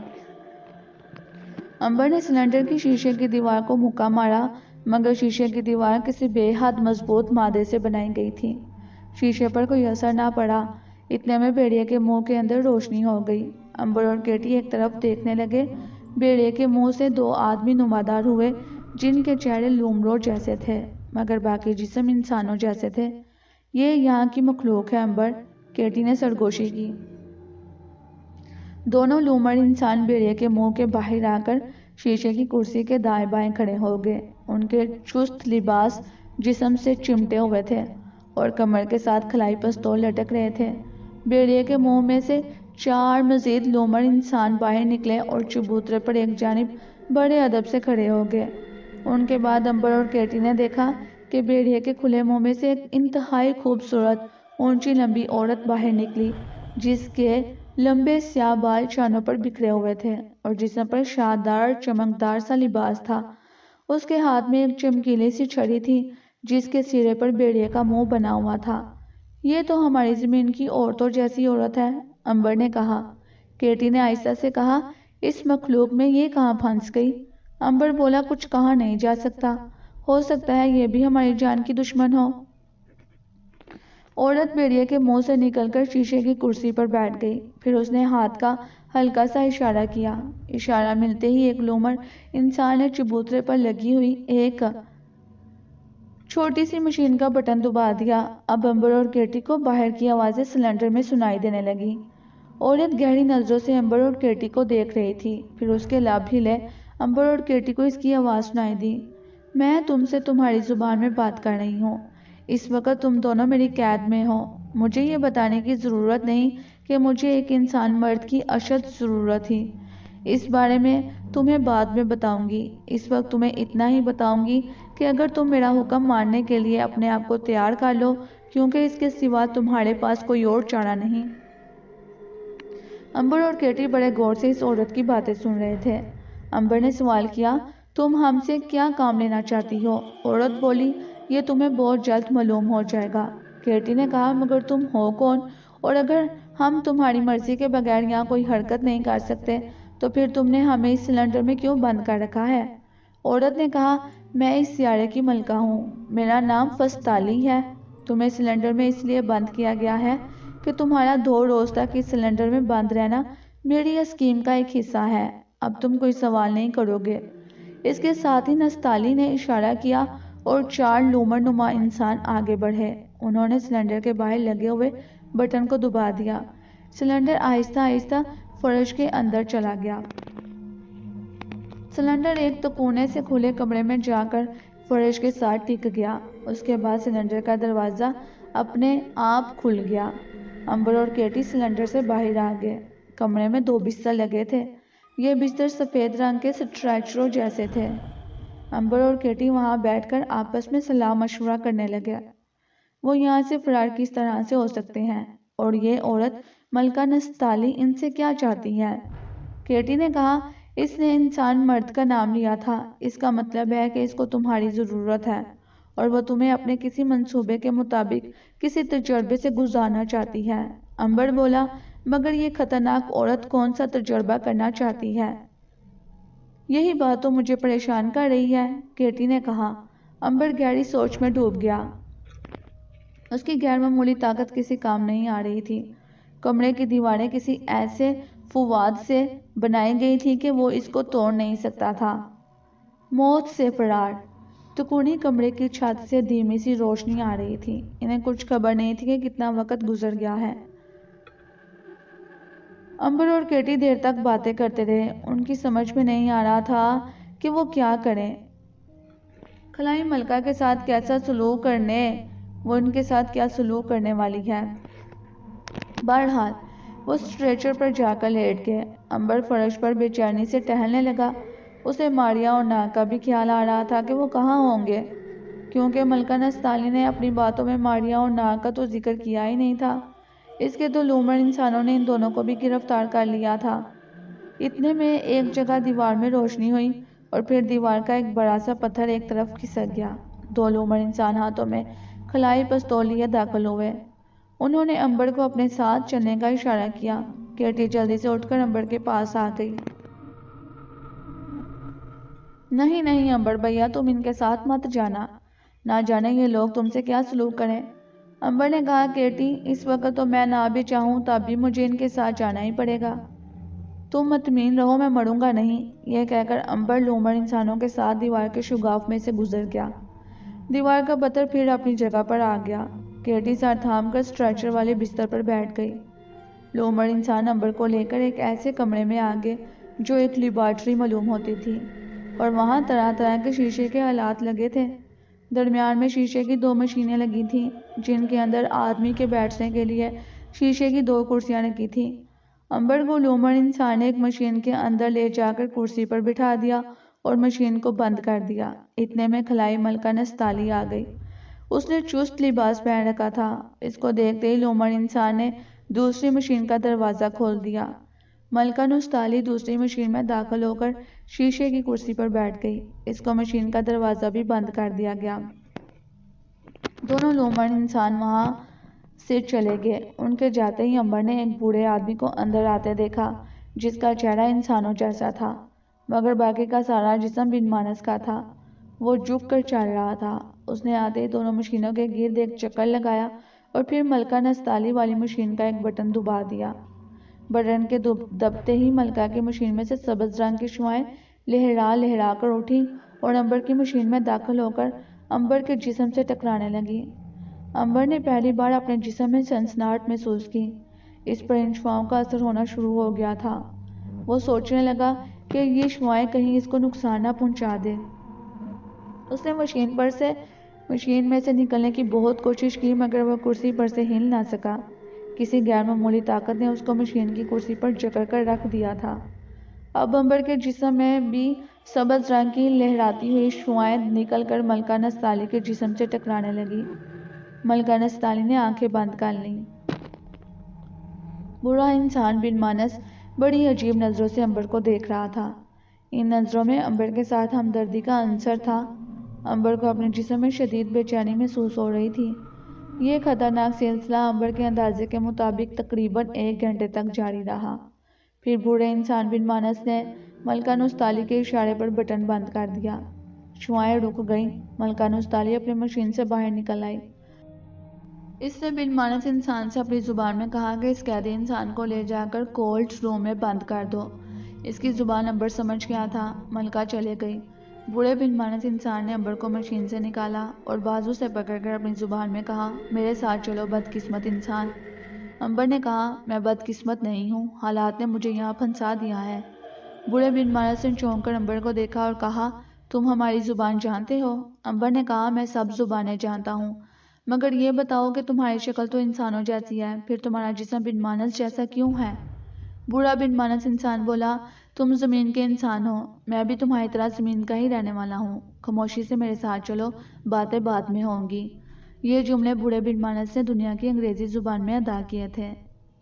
امبر نے سلنڈر کی شیشے کی دیوار کو مکہ مارا مگر شیشے کی دیوار کسی بے حد مضبوط مادے سے بنائی گئی تھی۔ شیشے پر کوئی اثر نہ پڑا۔ اتنے میں بھیڑیے کے منہ کے اندر روشنی ہو گئی۔ امبر اور کیٹی ایک طرف دیکھنے لگے۔ بھیڑیے کے منہ سے دو آدمی نمودار ہوئے جن کے چہرے لومڑوں جیسے تھے مگر باقی جسم انسانوں جیسے تھے۔ یہ یہاں کی مخلوق ہے امبر، کیٹی نے سرگوشی کی۔ دونوں لومڑ انسان بھیڑیے کے منہ کے باہر آ کر شیشے کی کرسی کے دائیں بائیں کھڑے ہو گئے۔ ان کے چست لباس جسم سے چمٹے ہوئے تھے اور کمر کے ساتھ کھلائی پستول لٹک رہے تھے۔ بھیڑیے کے منہ میں سے چار مزید لومڑ انسان باہر نکلے اور چبوترے پر ایک جانب بڑے ادب سے کھڑے ہو گئے۔ ان کے بعد امبر اور کیٹی نے دیکھا کہ بھیڑیے کے کھلے منہ میں سے ایک انتہائی خوبصورت اونچی لمبی عورت باہر نکلی جس کے لمبے سیاہ بال شانوں پر بکھرے ہوئے تھے اور جسم پر شاندار چمکدار سا لباس تھا۔ اس کے ہاتھ میں ایک چمکیلی سی چھڑی تھی جس کے سرے پر بھیڑیے کا منہ بنا ہوا تھا۔ یہ تو ہماری زمین کی عورتوں جیسی عورت ہے، امبر نے کہا۔ کیٹی نے آہستہ سے کہا، اس مخلوق میں یہ کہاں پھنس گئی؟ امبر بولا، کچھ کہا نہیں جا سکتا، ہو سکتا ہے یہ بھی ہماری جان کی دشمن ہو۔ عورت بھیڑیے کے منہ سے نکل کر شیشے کی کرسی پر بیٹھ گئی۔ پھر اس نے ہاتھ کا ہلکا سا اشارہ کیا۔ اشارہ ملتے ہی ایک لومڑ انسان نے چبوترے پر لگی ہوئی ایک چھوٹی سی مشین کا بٹن دبا دیا۔ اب امبر اور کیٹی کو باہر کی آوازیں سلنڈر میں سنائی دینے لگی۔ عورت گہری نظروں سے امبر اور کیٹی کو دیکھ رہی تھی۔ پھر اس کے لب ہلے۔ امبر اور کیٹی کو اس کی آواز سنائی دی، میں تم سے تمہاری زبان میں بات کر رہی ہوں۔ اس وقت تم دونوں میری قید میں ہو۔ مجھے یہ بتانے کی ضرورت نہیں کہ مجھے ایک انسان مرد کی اشد ضرورت تھی۔ اس بارے میں تمہیں بعد میں بتاؤں گی۔ اس وقت تمہیں اتنا ہی بتاؤں گی کہ اگر تم میرا حکم ماننے کے لیے اپنے آپ کو تیار کر لو کیونکہ اس کے سوا تمہارے پاس کوئی اور چارہ نہیں۔ امبر اور کیٹی بڑے غور سے اس عورت کی باتیں سن رہے تھے۔ امبر نے سوال کیا، تم ہم سے کیا کام لینا چاہتی ہو؟ عورت بولی، یہ تمہیں بہت جلد معلوم ہو جائے گا۔ کیٹی نے کہا، مگر تم ہو کون؟ اور اگر ہم تمہاری مرضی کے بغیر یہاں کوئی حرکت نہیں کر سکتے تو پھر تم نے ہمیں اس سلنڈر میں کیوں بند کر رکھا ہے؟ عورت نے کہا، میں اس سیارے کی ملکہ ہوں، میرا نام فستالی ہے۔ تمہیں سلنڈر میں اس لیے بند کیا گیا ہے کہ تمہارا 2 روز تک اس سلنڈر میں بند رہنا میری اسکیم کا ایک حصہ ہے۔ اب تم کوئی سوال نہیں کرو گے۔ اس کے ساتھ ہی نستعلی نے اشارہ کیا اور 4 لومڑ نما انسان آگے بڑھے۔ انہوں نے سلنڈر کے باہر لگے ہوئے بٹن کو دبا دیا۔ سلنڈر آہستہ آہستہ فرش کے اندر چلا گیا۔ سلنڈر ایک تو کونے سے کھلے کمرے میں جا کر فرش کے ساتھ ٹک گیا۔ اس کے بعد سلنڈر کا دروازہ اپنے آپ کھل گیا۔ امبر اور کیٹی سلنڈر سے باہر آ گئے۔ کمرے میں 2 بستر لگے تھے۔ یہ بستر سفید رنگ کے سٹریچروں جیسے تھے۔ امبر اور کیٹی وہاں بیٹھ کر آپس میں صلاح مشورہ کرنے لگے۔ وہ یہاں سے فرار کس طرح سے ہو سکتے ہیں اور یہ عورت ملکہ نستعلی ان سے کیا چاہتی ہے؟ کیٹی نے کہا، اس نے انسان مرد کا نام لیا تھا، اس کا مطلب ہے کہ اس کو تمہاری ضرورت ہے اور وہ تمہیں اپنے کسی منصوبے کے مطابق کسی تجربے سے گزارنا چاہتی ہے۔ امبر بولا، مگر یہ خطرناک عورت کون سا تجربہ کرنا چاہتی ہے؟ یہی بات تو مجھے پریشان کر رہی ہے، کیٹی نے کہا۔ امبر گہری سوچ میں ڈوب گیا۔ اس کی غیر معمولی طاقت کسی کام نہیں آ رہی تھی۔ کمرے کی دیواریں کسی ایسے فواد سے بنائی گئی تھی کہ وہ اس کو توڑ نہیں سکتا تھا۔ موت سے فرار۔ تکونی کمرے کی چھت سے دھیمی سی روشنی آ رہی تھی۔ انہیں کچھ خبر نہیں تھی کہ کتنا وقت گزر گیا ہے۔ امبر اور کیٹی دیر تک باتیں کرتے رہے۔ ان کی سمجھ میں نہیں آ رہا تھا کہ وہ کیا کریں۔ خلائی ملکہ کے ساتھ کیسا سلوک کرنے، وہ ان کے ساتھ کیا سلوک کرنے والی ہے۔ بہرحال وہ اسٹریچر پر جا کر لیٹ گئے۔ امبر فرش پر بے چینی سے ٹہلنے لگا۔ اسے ماریا اور ناگ کا بھی خیال آ رہا تھا کہ وہ کہاں ہوں گے، کیونکہ ملکہ نستعلی نے اپنی باتوں میں ماریا اور ناگ کا تو ذکر کیا ہی نہیں تھا۔ اس کے تو لومڑ انسانوں نے ان دونوں کو بھی گرفتار کر لیا تھا۔ اتنے میں ایک جگہ دیوار میں روشنی ہوئی اور پھر دیوار کا ایک بڑا سا پتھر ایک طرف کھسک گیا۔ دو لومڑ انسان ہاتھوں میں خلائی پستول لیے داخل ہوئے۔ انہوں نے امبر کو اپنے ساتھ چلنے کا اشارہ کیا۔ کیٹی جلدی سے اٹھ کر امبر کے پاس آ گئی۔ نہیں نہیں امبر بھیا، تم ان کے ساتھ مت جانا، نہ جانے یہ لوگ تم سے کیا سلوک کریں۔ امبر نے کہا کیٹی، اس وقت تو میں نہ بھی چاہوں تب بھی مجھے ان کے ساتھ جانا ہی پڑے گا۔ تم مطمئن رہو، میں مروں گا نہیں۔ یہ کہہ کر امبر لومڑ انسانوں کے ساتھ دیوار کے شگاف میں سے گزر گیا۔ دیوار کا پتھر پھر اپنی جگہ پر آ گیا۔ کیٹی سر تھام کر اسٹریچر والے بستر پر بیٹھ گئی۔ لومڑ انسان امبر کو لے کر ایک ایسے کمرے میں آگے جو ایک لیبارٹری معلوم ہوتی تھی، اور وہاں طرح طرح کے شیشے کے آلات لگے تھے۔ درمیان میں شیشے کی دو مشینیں لگی تھیں، جن کے اندر آدمی کے بیٹھنے کے لیے شیشے کی دو کرسیاں رکھی تھیں۔ امبر کو لومڑ انسان نے ایک مشین کے اندر لے جا کر کرسی پر بٹھا دیا اور مشین کو بند کر دیا۔ اتنے میں خلائی ملکہ نستعلی آ گئی۔ اس نے چست لباس پہن رکھا تھا۔ اس کو دیکھتے ہی لومڑ انسان نے دوسری مشین کا دروازہ کھول دیا۔ ملکہ نستعلی دوسری مشین میں داخل ہو کر شیشے کی کرسی پر بیٹھ گئی۔ اس کو مشین کا دروازہ بھی بند کر دیا گیا۔ دونوں لومڑ انسان وہاں سے چلے گئے۔ ان کے جاتے ہی امبر نے ایک بوڑھے آدمی کو اندر آتے دیکھا، جس کا چہرہ انسانوں جیسا تھا، مگر باقی کا سارا جسم بن مانس کا تھا۔ وہ جھک کر چل رہا تھا۔ اس نے آتے ہی دونوں مشینوں کے گرد ایک چکر لگایا اور پھر ملکہ نستعلی والی مشین کا ایک بٹن دبا دیا۔ بٹن کے دبتے ہی ملکہ کی مشین میں سے سبز رنگ کی شعاعیں لہرا لہرا کر اٹھی اور امبر کی مشین میں داخل ہو کر امبر کے جسم سے ٹکرانے لگی۔ امبر نے پہلی بار اپنے جسم میں سنسناہٹ محسوس کی۔ اس پر ان شعاعوں کا اثر ہونا شروع ہو گیا تھا۔ وہ سوچنے لگا کہ یہ شعاعیں کہیں اس کو نقصان نہ پہنچا دے۔ اس نے مشین میں سے نکلنے کی بہت کوشش کی، مگر وہ کرسی پر سے ہل نہ سکا۔ کسی غیر معمولی طاقت نے اس کو مشین کی کرسی پر جکڑ کر رکھ دیا تھا۔ اب امبر کے جسم میں بھی سبز رنگ کی لہراتی ہوئی شعاعیں نکل کر ملکہ نستعلی کے جسم سے ٹکرانے لگی۔ ملکہ نستعلی نے آنکھیں بند کر لیں۔ بوڑھا انسان بن مانس بڑی عجیب نظروں سے امبر کو دیکھ رہا تھا۔ ان نظروں میں امبر کے ساتھ ہمدردی کا عنصر تھا۔ امبر کو اپنے جسم میں شدید بے چینی محسوس ہو رہی تھی۔ یہ خطرناک سلسلہ امبر کے اندازے کے مطابق تقریباً 1 گھنٹے تک جاری رہا۔ پھر بوڑھے انسان بن مانس نے ملکہ نستعلی کے اشارے پر بٹن بند کر دیا۔ شعاعیں رک گئیں۔ ملکہ نستعلی اپنی مشین سے باہر نکل آئی۔ اس نے بن مانس انسان سے اپنی زبان میں کہا کہ اس قیدی انسان کو لے جا کر کولڈ روم میں بند کر دو۔ اس کی زبان امبر سمجھ گیا تھا۔ ملکہ چلے گئی۔ بوڑھے بن مانس انسان نے امبر کو مشین سے نکالا اور بازو سے پکڑ کر اپنی زبان میں کہا، میرے ساتھ چلو بدقسمت انسان۔ امبر نے کہا، میں بدقسمت نہیں ہوں، حالات نے مجھے یہاں پھنسا دیا ہے۔ بوڑھے بن مانس نے چونک کر امبر کو دیکھا اور کہا، تم ہماری زبان جانتے ہو؟ امبر نے کہا، میں سب زبانیں جانتا ہوں، مگر یہ بتاؤ کہ تمہاری شکل تو انسانوں جیسی ہے، پھر تمہارا جسم بن مانس جیسا کیوں ہے؟ بوڑھا بن مانس انسان بولا، تم زمین کے انسان ہو، میں بھی تمہاری طرح زمین کا ہی رہنے والا ہوں، خاموشی سے میرے ساتھ چلو، باتیں بعد میں ہوں گی۔ یہ جملے بوڑھے بن مانس نے دنیا کی انگریزی زبان میں ادا کیے تھے۔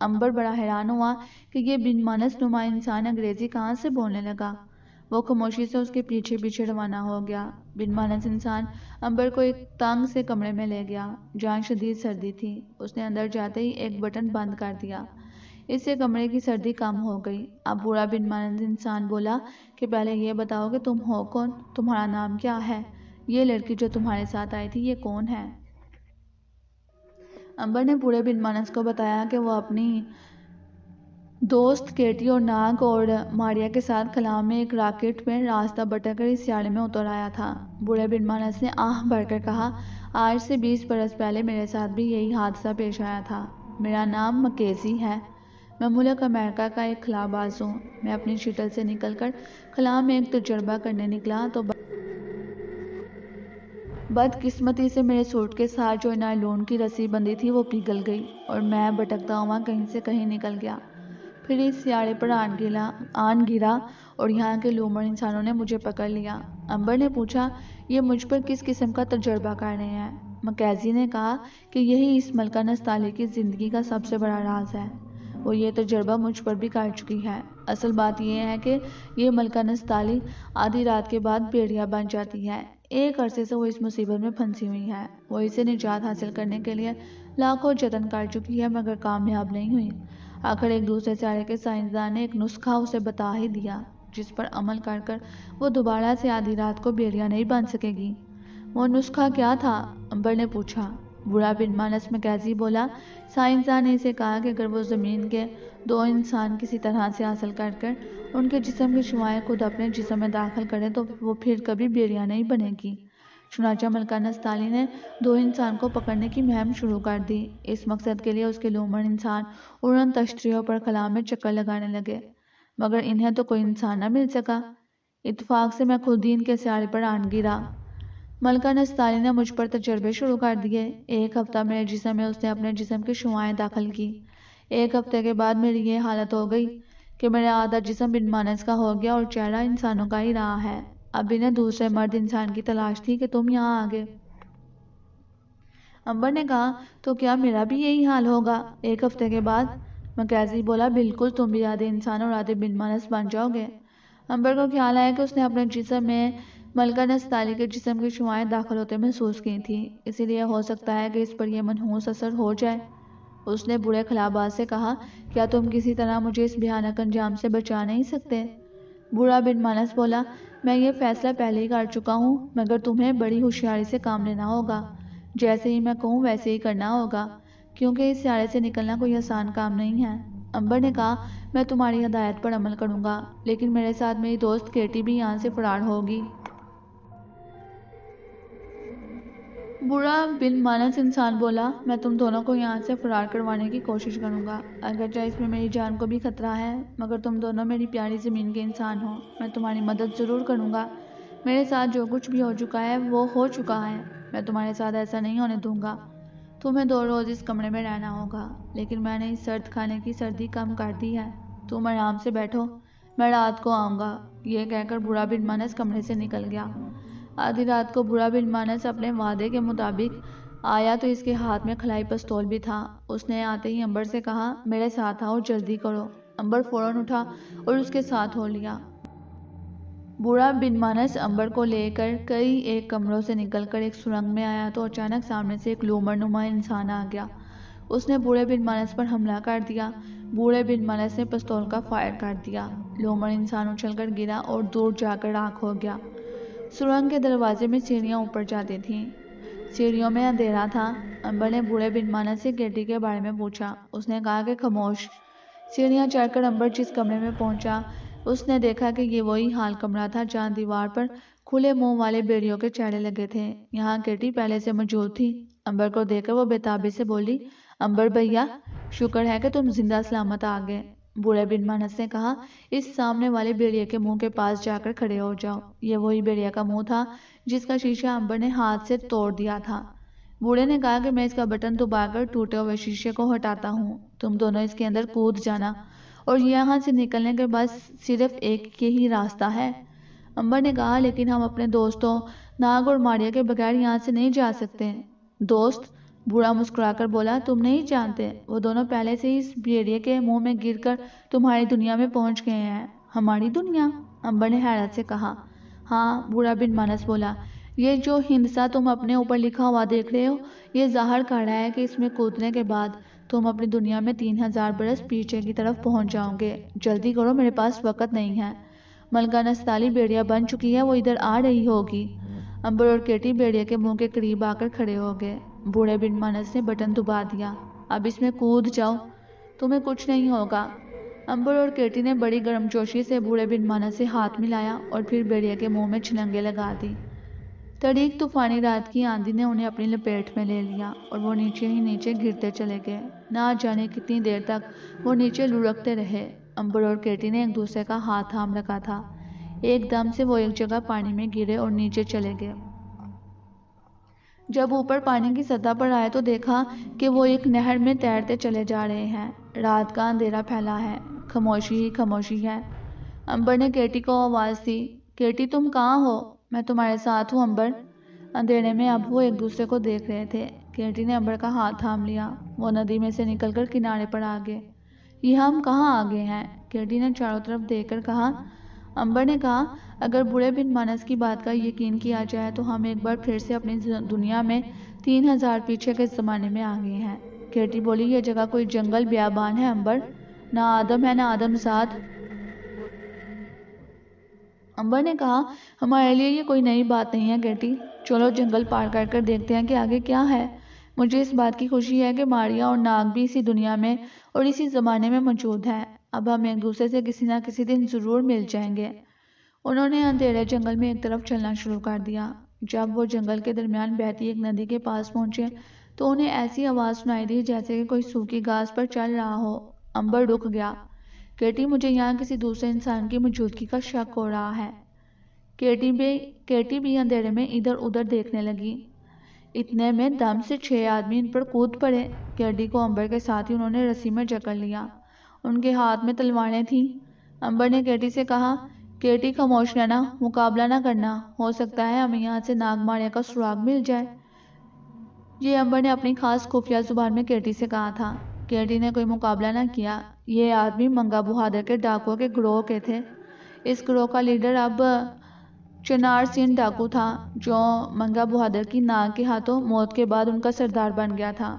امبر بڑا حیران ہوا کہ یہ بن مانس نما انسان انگریزی کہاں سے بولنے لگا۔ وہ خاموشی سے اس کے پیچھے پیچھے روانہ ہو گیا۔ بن مانس انسان امبر کو ایک تنگ سے کمرے میں لے گیا، جہاں شدید سردی تھی۔ اس نے اندر جاتے ہی ایک بٹن بند کر دیا۔ اس سے کمرے کی سردی کم ہو گئی۔ اب بوڑھا بن مانس انسان بولا کہ پہلے یہ بتاؤ کہ تم ہو کون، تمہارا نام کیا ہے، یہ لڑکی جو تمہارے ساتھ آئی تھی یہ کون ہے؟ امبر نے بوڑھے بن مانس کو بتایا کہ وہ اپنی دوست کیٹی اور ناگ اور ماریا کے ساتھ خلا میں ایک راکٹ میں راستہ بھٹک کر اس سیارے میں اتر آیا تھا۔ بوڑھے بن مانس نے آہ بھر کر کہا، آج سے 20 برس پہلے میرے ساتھ بھی یہی حادثہ پیش آیا تھا۔ میرا نام مکینزی ہے، میں ملک امریکہ کا ایک خلا باز ہوں۔ میں اپنی شٹل سے نکل کر خلا میں ایک تجربہ کرنے نکلا تو بدقسمتی سے میرے سوٹ کے ساتھ جو نائلون کی رسی بندھی تھی وہ پگھل گئی اور میں بھٹکتا ہوا کہیں سے کہیں نکل گیا، پھر اس سیارے پر آن گرا اور یہاں کے لومڑ انسانوں نے مجھے پکڑ لیا۔ امبر نے پوچھا، یہ مجھ پر کس قسم کا تجربہ کر رہے ہیں؟ مکینزی نے کہا کہ یہی اس ملکہ نستعلی کی زندگی کا سب سے بڑا راز ہے، وہ یہ تجربہ مجھ پر بھی کر چکی ہے۔ اصل بات یہ ہے کہ یہ ملکہ نستعلی آدھی رات کے بعد بھیڑیا بن جاتی ہے۔ ایک عرصے سے وہ اس مصیبت میں پھنسی ہوئی ہے، وہ اسے نجات حاصل کرنے کے لیے لاکھوں جتن کر چکی ہے مگر کامیاب نہیں ہوئی۔ آخر ایک دوسرے سیارے کے سائنسدان نے ایک نسخہ اسے بتا ہی دیا جس پر عمل کر کر وہ دوبارہ سے آدھی رات کو بھیڑیا نہیں بن سکے گی۔ وہ نسخہ کیا تھا؟ امبر نے پوچھا۔ بوڑھا بن مانس مکینزی بولا، سائنسدان نے اسے کہا کہ اگر وہ زمین کے 2 انسان کسی طرح سے حاصل کر کر ان کے جسم کی شعاعیں خود اپنے جسم میں داخل کرے تو وہ پھر کبھی بھیڑیا نہیں بنے گی۔ چنانچہ ملکہ نستعلی نے 2 انسان کو پکڑنے کی مہم شروع کر دی۔ اس مقصد کے لیے اس کے لومڑ انسان اڑن تشتریوں پر خلا میں چکر لگانے لگے مگر انہیں تو کوئی انسان نہ مل سکا۔ اتفاق سے میں خود ہی ان کے سیارے پر آن گرا۔ ملکہ نستعلی نے مجھ پر تجربے شروع کر دیے۔ ایک ہفتہ میرے جسم میں اس نے اپنے جسم کی شعاعیں داخل کی۔ ایک ہفتے کے بعد میری یہ حالت ہو گئی کہ میرا آدھا جسم بن مانس کا ہو گیا اور چہرہ انسانوں کا ہی رہا ہے۔ اب انہیں دوسرے مرد انسان کی تلاش تھی کہ تم یہاں آ گئے۔ امبر نے کہا، تو کیا میرا بھی یہی حال ہوگا ایک ہفتے کے بعد؟ مکینزی بولا، بالکل، تم بھی آدھے انسان اور آدھے بن مانس بن جاؤ گے۔ امبر کو خیال آیا کہ اس نے اپنے جسم میں ملکہ نستعلی کے جسم کی شعاعیں داخل ہوتے محسوس کی تھیں، اسی لیے ہو سکتا ہے کہ اس پر یہ منحوس اثر ہو جائے۔ اس نے بوڑھے خلا باز سے کہا، کیا تم کسی طرح مجھے اس بھیانک انجام سے بچا نہیں سکتے؟ بوڑھا بن مانس بولا، میں یہ فیصلہ پہلے ہی کر چکا ہوں مگر تمہیں بڑی ہوشیاری سے کام لینا ہوگا، جیسے ہی میں کہوں ویسے ہی کرنا ہوگا، کیونکہ اس سیارے سے نکلنا کوئی آسان کام نہیں ہے۔ امبر نے کہا، میں تمہاری ہدایت پر عمل کروں گا لیکن میرے ساتھ میری دوست کیٹی بھی یہاں سے فرار ہوگی۔ بوڑھا بن مانس انسان بولا، میں تم دونوں کو یہاں سے فرار کروانے کی کوشش کروں گا، اگرچہ اس میں میری جان کو بھی خطرہ ہے مگر تم دونوں میری پیاری زمین کے انسان ہو، میں تمہاری مدد ضرور کروں گا۔ میرے ساتھ جو کچھ بھی ہو چکا ہے وہ ہو چکا ہے، میں تمہارے ساتھ ایسا نہیں ہونے دوں گا۔ تمہیں 2 روز اس کمرے میں رہنا ہوگا لیکن میں نے اس سرد کھانے کی سردی کم کر دی ہے، تم آرام سے بیٹھو، میں رات کو آؤں گا۔ یہ کہہ کر بوڑھا بن مانس کمرے سے نکل گیا۔ آدھی رات کو بوڑھا بن مانس اپنے وعدے کے مطابق آیا تو اس کے ہاتھ میں خلائی پستول بھی تھا۔ اس نے آتے ہی امبر سے کہا، میرے ساتھ آؤ، جلدی کرو۔ امبر فوراً اٹھا اور اس کے ساتھ ہو لیا۔ بوڑھا بن مانس امبر کو لے کر کئی ایک کمروں سے نکل کر ایک سرنگ میں آیا تو اچانک سامنے سے ایک لومڑ نما انسان آ گیا۔ اس نے بوڑھے بن مانس پر حملہ کر دیا۔ بوڑھے بن مانس نے پستول کا فائر کر دیا، لومڑ انسان اچھل کر گرا اور دور جا کر راکھ ہو گیا۔ سرنگ کے دروازے میں سیڑھیاں اوپر جاتی تھیں، سیڑھیوں میں اندھیرا تھا۔ امبر نے بوڑھے بن مانس سے کیٹی کے بارے میں پوچھا۔ اس نے کہا کہ خاموش۔ سیڑھیاں چڑھ کر امبر جس کمرے میں پہنچا اس نے دیکھا کہ یہ وہی حال کمرہ تھا جہاں دیوار پر کھلے منہ والے بھیڑیوں کے چہرے لگے تھے۔ یہاں کیٹی پہلے سے موجود تھی۔ امبر کو دیکھ کر وہ بے تابی سے بولی، امبر بھیا، شکر ہے کہ تم زندہ سلامت آ گئے۔ بوڑھے بن مانس نے کہا، اس سامنے والے بھیڑیے کے منہ کے پاس جا کر کھڑے ہو جاؤ۔ یہ وہی بھیڑیا کا منہ تھا جس کا شیشہ امبر نے ہاتھ سے توڑ دیا تھا۔ بوڑھے نے کہا کہ میں اس کا بٹن دبا کر ٹوٹے ہوئے شیشے کو ہٹاتا ہوں، تم دونوں اس کے اندر کود جانا اور یہاں سے نکلنے کے بعد صرف ایک ہی راستہ ہے۔ امبر نے کہا، لیکن ہم اپنے دوستوں ناگ اور ماریا کے بغیر یہاں سے نہیں جا سکتے۔ دوست؟ بوڑھا مسکرا کر بولا، تم نہیں جانتے، وہ دونوں پہلے سے ہی اس بھیڑیے کے منہ میں گر کر تمہاری دنیا میں پہنچ گئے ہیں۔ ہماری دنیا؟ امبر نے حیرت سے کہا۔ ہاں، بوڑھا بن مانس بولا، یہ جو ہندسہ تم اپنے اوپر لکھا ہوا دیکھ رہے ہو، یہ ظاہر کر رہا ہے کہ اس میں کودنے کے بعد تم اپنی دنیا میں 3000 برس پیچھے کی طرف پہنچ جاؤ گے۔ جلدی کرو، میرے پاس وقت نہیں ہے۔ ملکہ نستعلی بیڑیا بن چکی ہے، وہ ادھر آ رہی ہوگی۔ امبر اور کیٹی بیڑیا کے منہ کے قریب آ کر کھڑے ہو گئے۔ بوڑھے بن مانس نے بٹن دبا دیا۔ اب اس میں کود جاؤ، تمہیں کچھ نہیں ہوگا۔ امبر اور کیٹی نے بڑی گرمجوشی سے بوڑھے بن مانس سے ہاتھ ملایا اور پھر بیڑیا کے منہ میں چھلنگیں لگا دی۔ تاریک طوفانی رات کی آندھی نے انہیں اپنی لپیٹ میں لے لیا اور وہ نیچے ہی نیچے گرتے چلے گئے۔ نہ جانے کتنی دیر تک وہ نیچے لڑکتے رہے۔ امبر اور کیٹی نے ایک دوسرے کا ہاتھ تھام رکھا تھا۔ ایک دم سے وہ ایک جگہ پانی میں گرے اور نیچے چلے گئے۔ جب اوپر پانی کی سطح پر آئے تو دیکھا کہ وہ ایک نہر میں تیرتے چلے جا رہے ہیں۔ رات کا اندھیرا پھیلا ہے، خاموشی ہی خاموشی ہے۔ امبر نے کیٹی کو آواز دی، کیٹی تم کہاں ہو؟ میں تمہارے ساتھ ہوں امبر۔ اندھیرے میں اب وہ ایک دوسرے کو دیکھ رہے تھے۔ کیٹی نے امبر کا ہاتھ تھام لیا۔ وہ ندی میں سے نکل کر کنارے پر آ گئے۔ یہ ہم کہاں آ گئے ہیں؟ کیٹی نے چاروں طرف دیکھ کر کہا۔ امبر نے کہا، اگر بوڑھے بن مانس کی بات کا یقین کیا جائے تو ہم ایک بار پھر سے اپنی دنیا میں 3000 پیچھے کے زمانے میں آ گئے ہیں۔ کیٹی بولی، یہ جگہ کوئی جنگل بیابان ہے امبر، نہ آدم ہے نہ آدم زاد۔ امبر نے کہا، ہمارے لیے یہ کوئی نئی بات نہیں ہے کیٹی، چلو جنگل پار کر کر دیکھتے ہیں کہ آگے کیا ہے۔ مجھے اس بات کی خوشی ہے کہ ماریا اور ناگ بھی اسی دنیا میں اور اسی زمانے میں موجود ہیں۔ اب ہم ایک دوسرے سے کسی نہ کسی دن ضرور مل جائیں گے۔ انہوں نے اندھیرے جنگل میں ایک طرف چلنا شروع کر دیا۔ جب وہ جنگل کے درمیان بہتی ایک ندی کے پاس پہنچے تو انہیں ایسی آواز سنائی دی جیسے کہ کوئی سوکھی گھاس پر چل رہا ہو۔ امبر رک گیا۔ کیٹی، مجھے یہاں کسی دوسرے انسان کی موجودگی کا شک ہو رہا ہے۔ کیٹی بھی اندھیرے میں ادھر ادھر دیکھنے لگی۔ اتنے میں دم سے 6 آدمی ان پر کود پڑے۔ کیٹی کو امبر کے ساتھ ہی انہوں نے رسی میں جکڑ لیا۔ ان کے ہاتھ میں تلواریں تھیں۔ امبر نے کیٹی سے کہا، کیٹی خاموش رہنا، مقابلہ نہ کرنا، ہو سکتا ہے ہمیں یہاں سے ناگ ماریا کا سراغ مل جائے۔ یہ امبر نے اپنی خاص خفیہ زبان میں کیٹی سے کہا تھا۔ کیٹی نے کوئی مقابلہ نہ کیا۔ یہ آدمی منگا بہادر کے ڈاکوؤں کے گروہ کے تھے۔ اس گروہ کا لیڈر اب چنار سین ڈاکو تھا، جو منگا بہادر کی ناگ کے ہاتھوں موت کے بعد ان کا سردار بن گیا تھا۔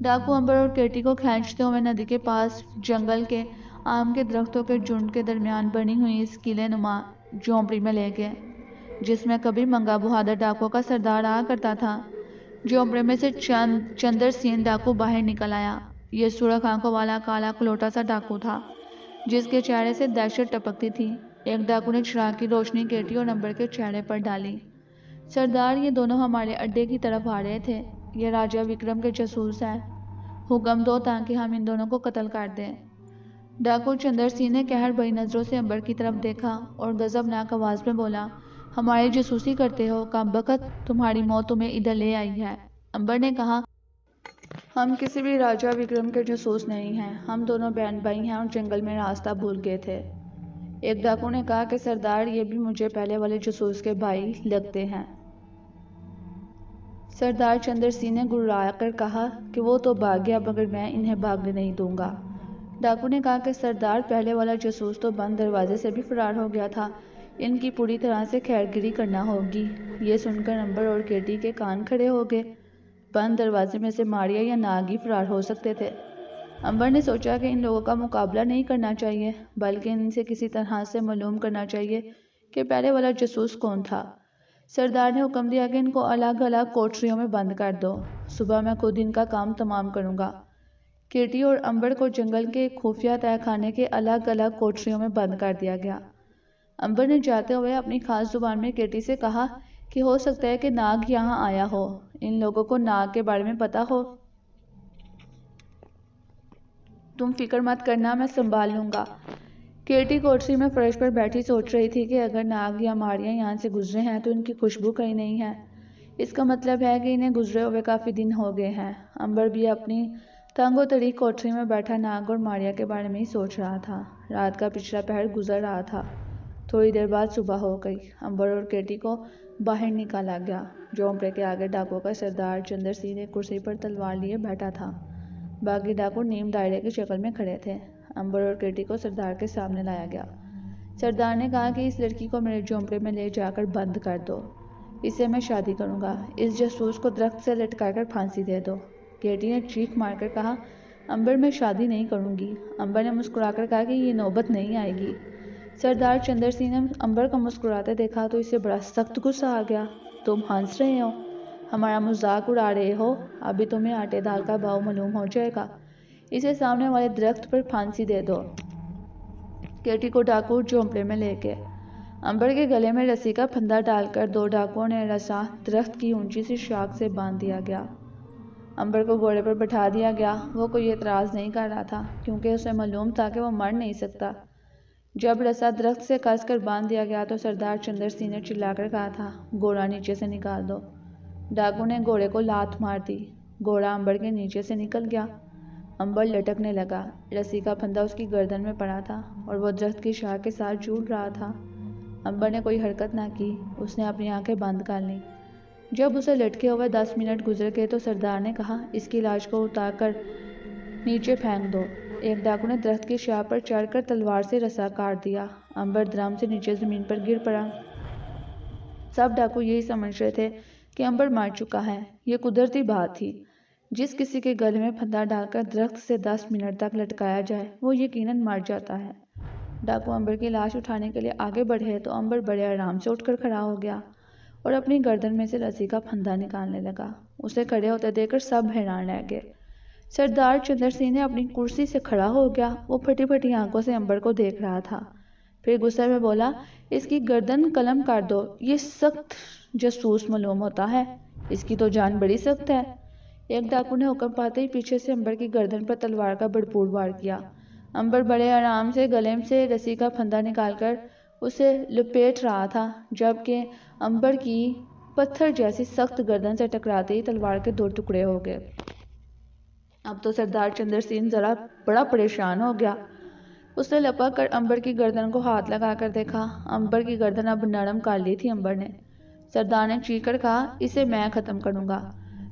ڈاکو امبر اور کیٹی کو کھینچتے ہوئے ندی کے پاس جنگل کے آم کے درختوں کے جھنڈ کے درمیان بنی ہوئی اس قلعے نما جھونپڑی میں لے گئے، جس میں کبھی منگا بہادر ڈاکو کا سردار آیا کرتا تھا۔ جھونپڑی میں سے چندر سین ڈاکو باہر نکل آیا۔ یہ سرخ آنکھوں والا کالا کلوٹا سا ڈاکو تھا، جس کے چہرے سے دہشت ٹپکتی تھی۔ ایک ڈاکو نے چراغ کی روشنی کیٹی اور امبر کے چہرے پر ڈالی۔ سردار، یہ دونوں ہمارے اڈے کی طرف آ رہے تھے۔ یہ راجہ وکرم کے جاسوس ہیں۔ حکم دو تاکہ ہم ان دونوں کو قتل کر دیں۔ ڈاکو چندر سین نے قہر بھری نظروں سے امبر کی طرف دیکھا اور غضبناک آواز میں بولا، ہماری جاسوسی کرتے ہو کمبخت، تمہاری موت تمہیں ادھر لے آئی ہے۔ امبر نے کہا، ہم کسی بھی راجہ وکرم کے جاسوس نہیں ہیں، ہم دونوں بہن بھائی ہیں اور جنگل میں راستہ بھول گئے تھے۔ ایک ڈاکو نے کہا کہ سردار، یہ بھی مجھے پہلے والے جاسوس کے بھائی لگتے ہیں۔ سردار چندر سین نے گررا کر کہا کہ وہ تو بھاگ گیا مگر میں انہیں بھاگنے نہیں دوں گا۔ ڈاکو نے کہا کہ سردار، پہلے والا جاسوس تو بند دروازے سے بھی فرار ہو گیا تھا، ان کی پوری طرح سے خیرگیری کرنا ہوگی۔ یہ سن کر امبر اور کیٹی کے کان کھڑے ہو گئے۔ بند دروازے میں سے ماریا یا ناگ ہی فرار ہو سکتے تھے۔ امبر نے سوچا کہ ان لوگوں کا مقابلہ نہیں کرنا چاہیے، بلکہ ان سے کسی طرح سے معلوم کرنا چاہیے کہ پہلے والا جاسوس کون تھا۔ سردار نے حکم دیا کہ ان کو الگ الگ کوٹریوں میں بند کر دو، صبح میں خود ان کا کام تمام کروں گا۔ کیٹی اور امبر کو جنگل کے خفیہ تہہ خانے کے الگ الگ کوٹریوں میں بند کر دیا گیا۔ امبر نے جاتے ہوئے اپنی خاص زبان میں کیٹی سے کہا کہ ہو سکتا ہے کہ ناگ یہاں آیا ہو، ان لوگوں کو ناگ کے بارے میں پتا ہو۔ تم فکر مت کرنا، میں سنبھال لوں گا۔ کیٹی کوٹری میں فرش پر بیٹھی سوچ رہی تھی کہ اگر ناگ یا ماریا یہاں سے گزرے ہیں تو ان کی خوشبو کہیں نہیں ہے۔ اس کا مطلب ہے کہ انہیں گزرے ہوئے کافی دن ہو گئے ہیں۔ امبر بھی اپنی تنگ و تریخ کوٹری میں بیٹھا ناگ اور ماریا کے بارے میں ہی سوچ رہا تھا۔ رات کا پچھلا پہر گزر رہا تھا۔ تھوڑی دیر بعد صبح ہو گئی۔ امبر اور کیٹی کو باہر نکالا گیا۔ جھونپڑے کے آگے ڈاکو کا سردار چندر سین ایک کرسی پر تلوار لیے بیٹھا تھا۔ باقی ڈاکو نیم دائرے کی شکل میں کھڑے تھے۔ امبر اور کیٹی کو سردار کے سامنے لایا گیا۔ سردار نے کہا کہ اس لڑکی کو میرے جھونپڑے میں لے جا کر بند کر دو، اسے میں شادی کروں گا، اس جاسوس کو درخت سے لٹکا کر پھانسی دے دو۔ کیٹی نے چیخ مار کر کہا، امبر میں شادی نہیں کروں گی۔ امبر نے مسکرا کر کہا کہ یہ نوبت نہیں آئے گی۔ سردار چندر سنگھ نے امبر کو مسکراتے دیکھا تو اسے بڑا سخت غصہ آ گیا۔ تم ہنس رہے ہو، ہمارا مذاق اڑا رہے ہو، ابھی تمہیں آٹے دال کا بھاؤ معلوم ہو جائے گا، اسے سامنے والے درخت پر پھانسی دے دو۔ کیٹی کو ڈاکو جھونپڑے میں لے گئے۔ امبر کے گلے میں رسی کا پھندا ڈال کر دو ڈاکوؤں نے رسا درخت کی اونچی سی شاخ سے باندھ دیا گیا۔ امبر کو گھوڑے پر بٹھا دیا گیا۔ وہ کوئی اعتراض نہیں کر رہا تھا کیونکہ اسے معلوم تھا کہ وہ مر نہیں سکتا۔ جب رسا درخت سے کس کر باندھ دیا گیا تو سردار چندر سنگھ نے چلا کر کہا تھا، گھوڑا نیچے سے نکال دو۔ ڈاکو نے گھوڑے کو لات مار دی، گھوڑا امبر کے نیچے سے نکل گیا۔ امبر لٹکنے لگا، رسی کا پھندا اس کی گردن میں پڑا تھا اور وہ درخت کی شاخ کے ساتھ جھول رہا تھا۔ امبر نے کوئی حرکت نہ کی، اس نے اپنی آنکھیں بند کر لیں۔ جب اسے لٹکے ہوئے 10 منٹ گزر گئے تو سردار نے کہا، اس کی لاش کو اتار کر نیچے پھینک دو۔ ایک ڈاکو نے درخت کی شاخ پر چڑھ کر تلوار سے رسا کاٹ دیا۔ امبر درام سے نیچے زمین پر گر پڑا۔ سب ڈاکو یہی سمجھ رہے تھے کہ امبر مر چکا ہے۔ یہ قدرتی بات تھی، جس کسی کے گلے میں پھندا ڈال کر درخت سے 10 منٹ تک لٹکایا جائے وہ یقیناً مر جاتا ہے۔ ڈاکو امبر کی لاش اٹھانے کے لیے آگے بڑھے تو امبر بڑے آرام سے اٹھ کر کھڑا ہو گیا اور اپنی گردن میں سے رسی کا پھندا نکالنے لگا۔ اسے کھڑے ہوتے دیکھ کر سب حیران رہ گئے۔ سردار چندر سنگھ نے اپنی کرسی سے کھڑا ہو گیا۔ وہ پھٹی پھٹی آنکھوں سے امبر کو دیکھ رہا تھا، پھر غصے میں بولا، اس کی گردن قلم کر دو، یہ سخت جاسوس معلوم ہوتا ہے، اس کی تو جان بڑی سخت ہے۔ ایک ڈاکو نے حکم پاتے ہی پیچھے سے امبر کی گردن پر تلوار کا بھرپور وار کیا۔ امبر بڑے آرام سے گلے سے رسی کا پھندا نکال کر اسے لپیٹ رہا تھا، جبکہ امبر کی پتھر جیسی سخت گردن سے ٹکراتے ہی تلوار کے 2 ٹکڑے ہو گئے۔ اب تو سردار چندر سنگھ بڑا پریشان ہو گیا۔ اس نے لپک کر امبر کی گردن کو ہاتھ لگا کر دیکھا۔ امبر کی گردن اب نرم کر لی تھی امبر نے۔ سردار نے چیخ کر کہا، اسے میں ختم کروں گا۔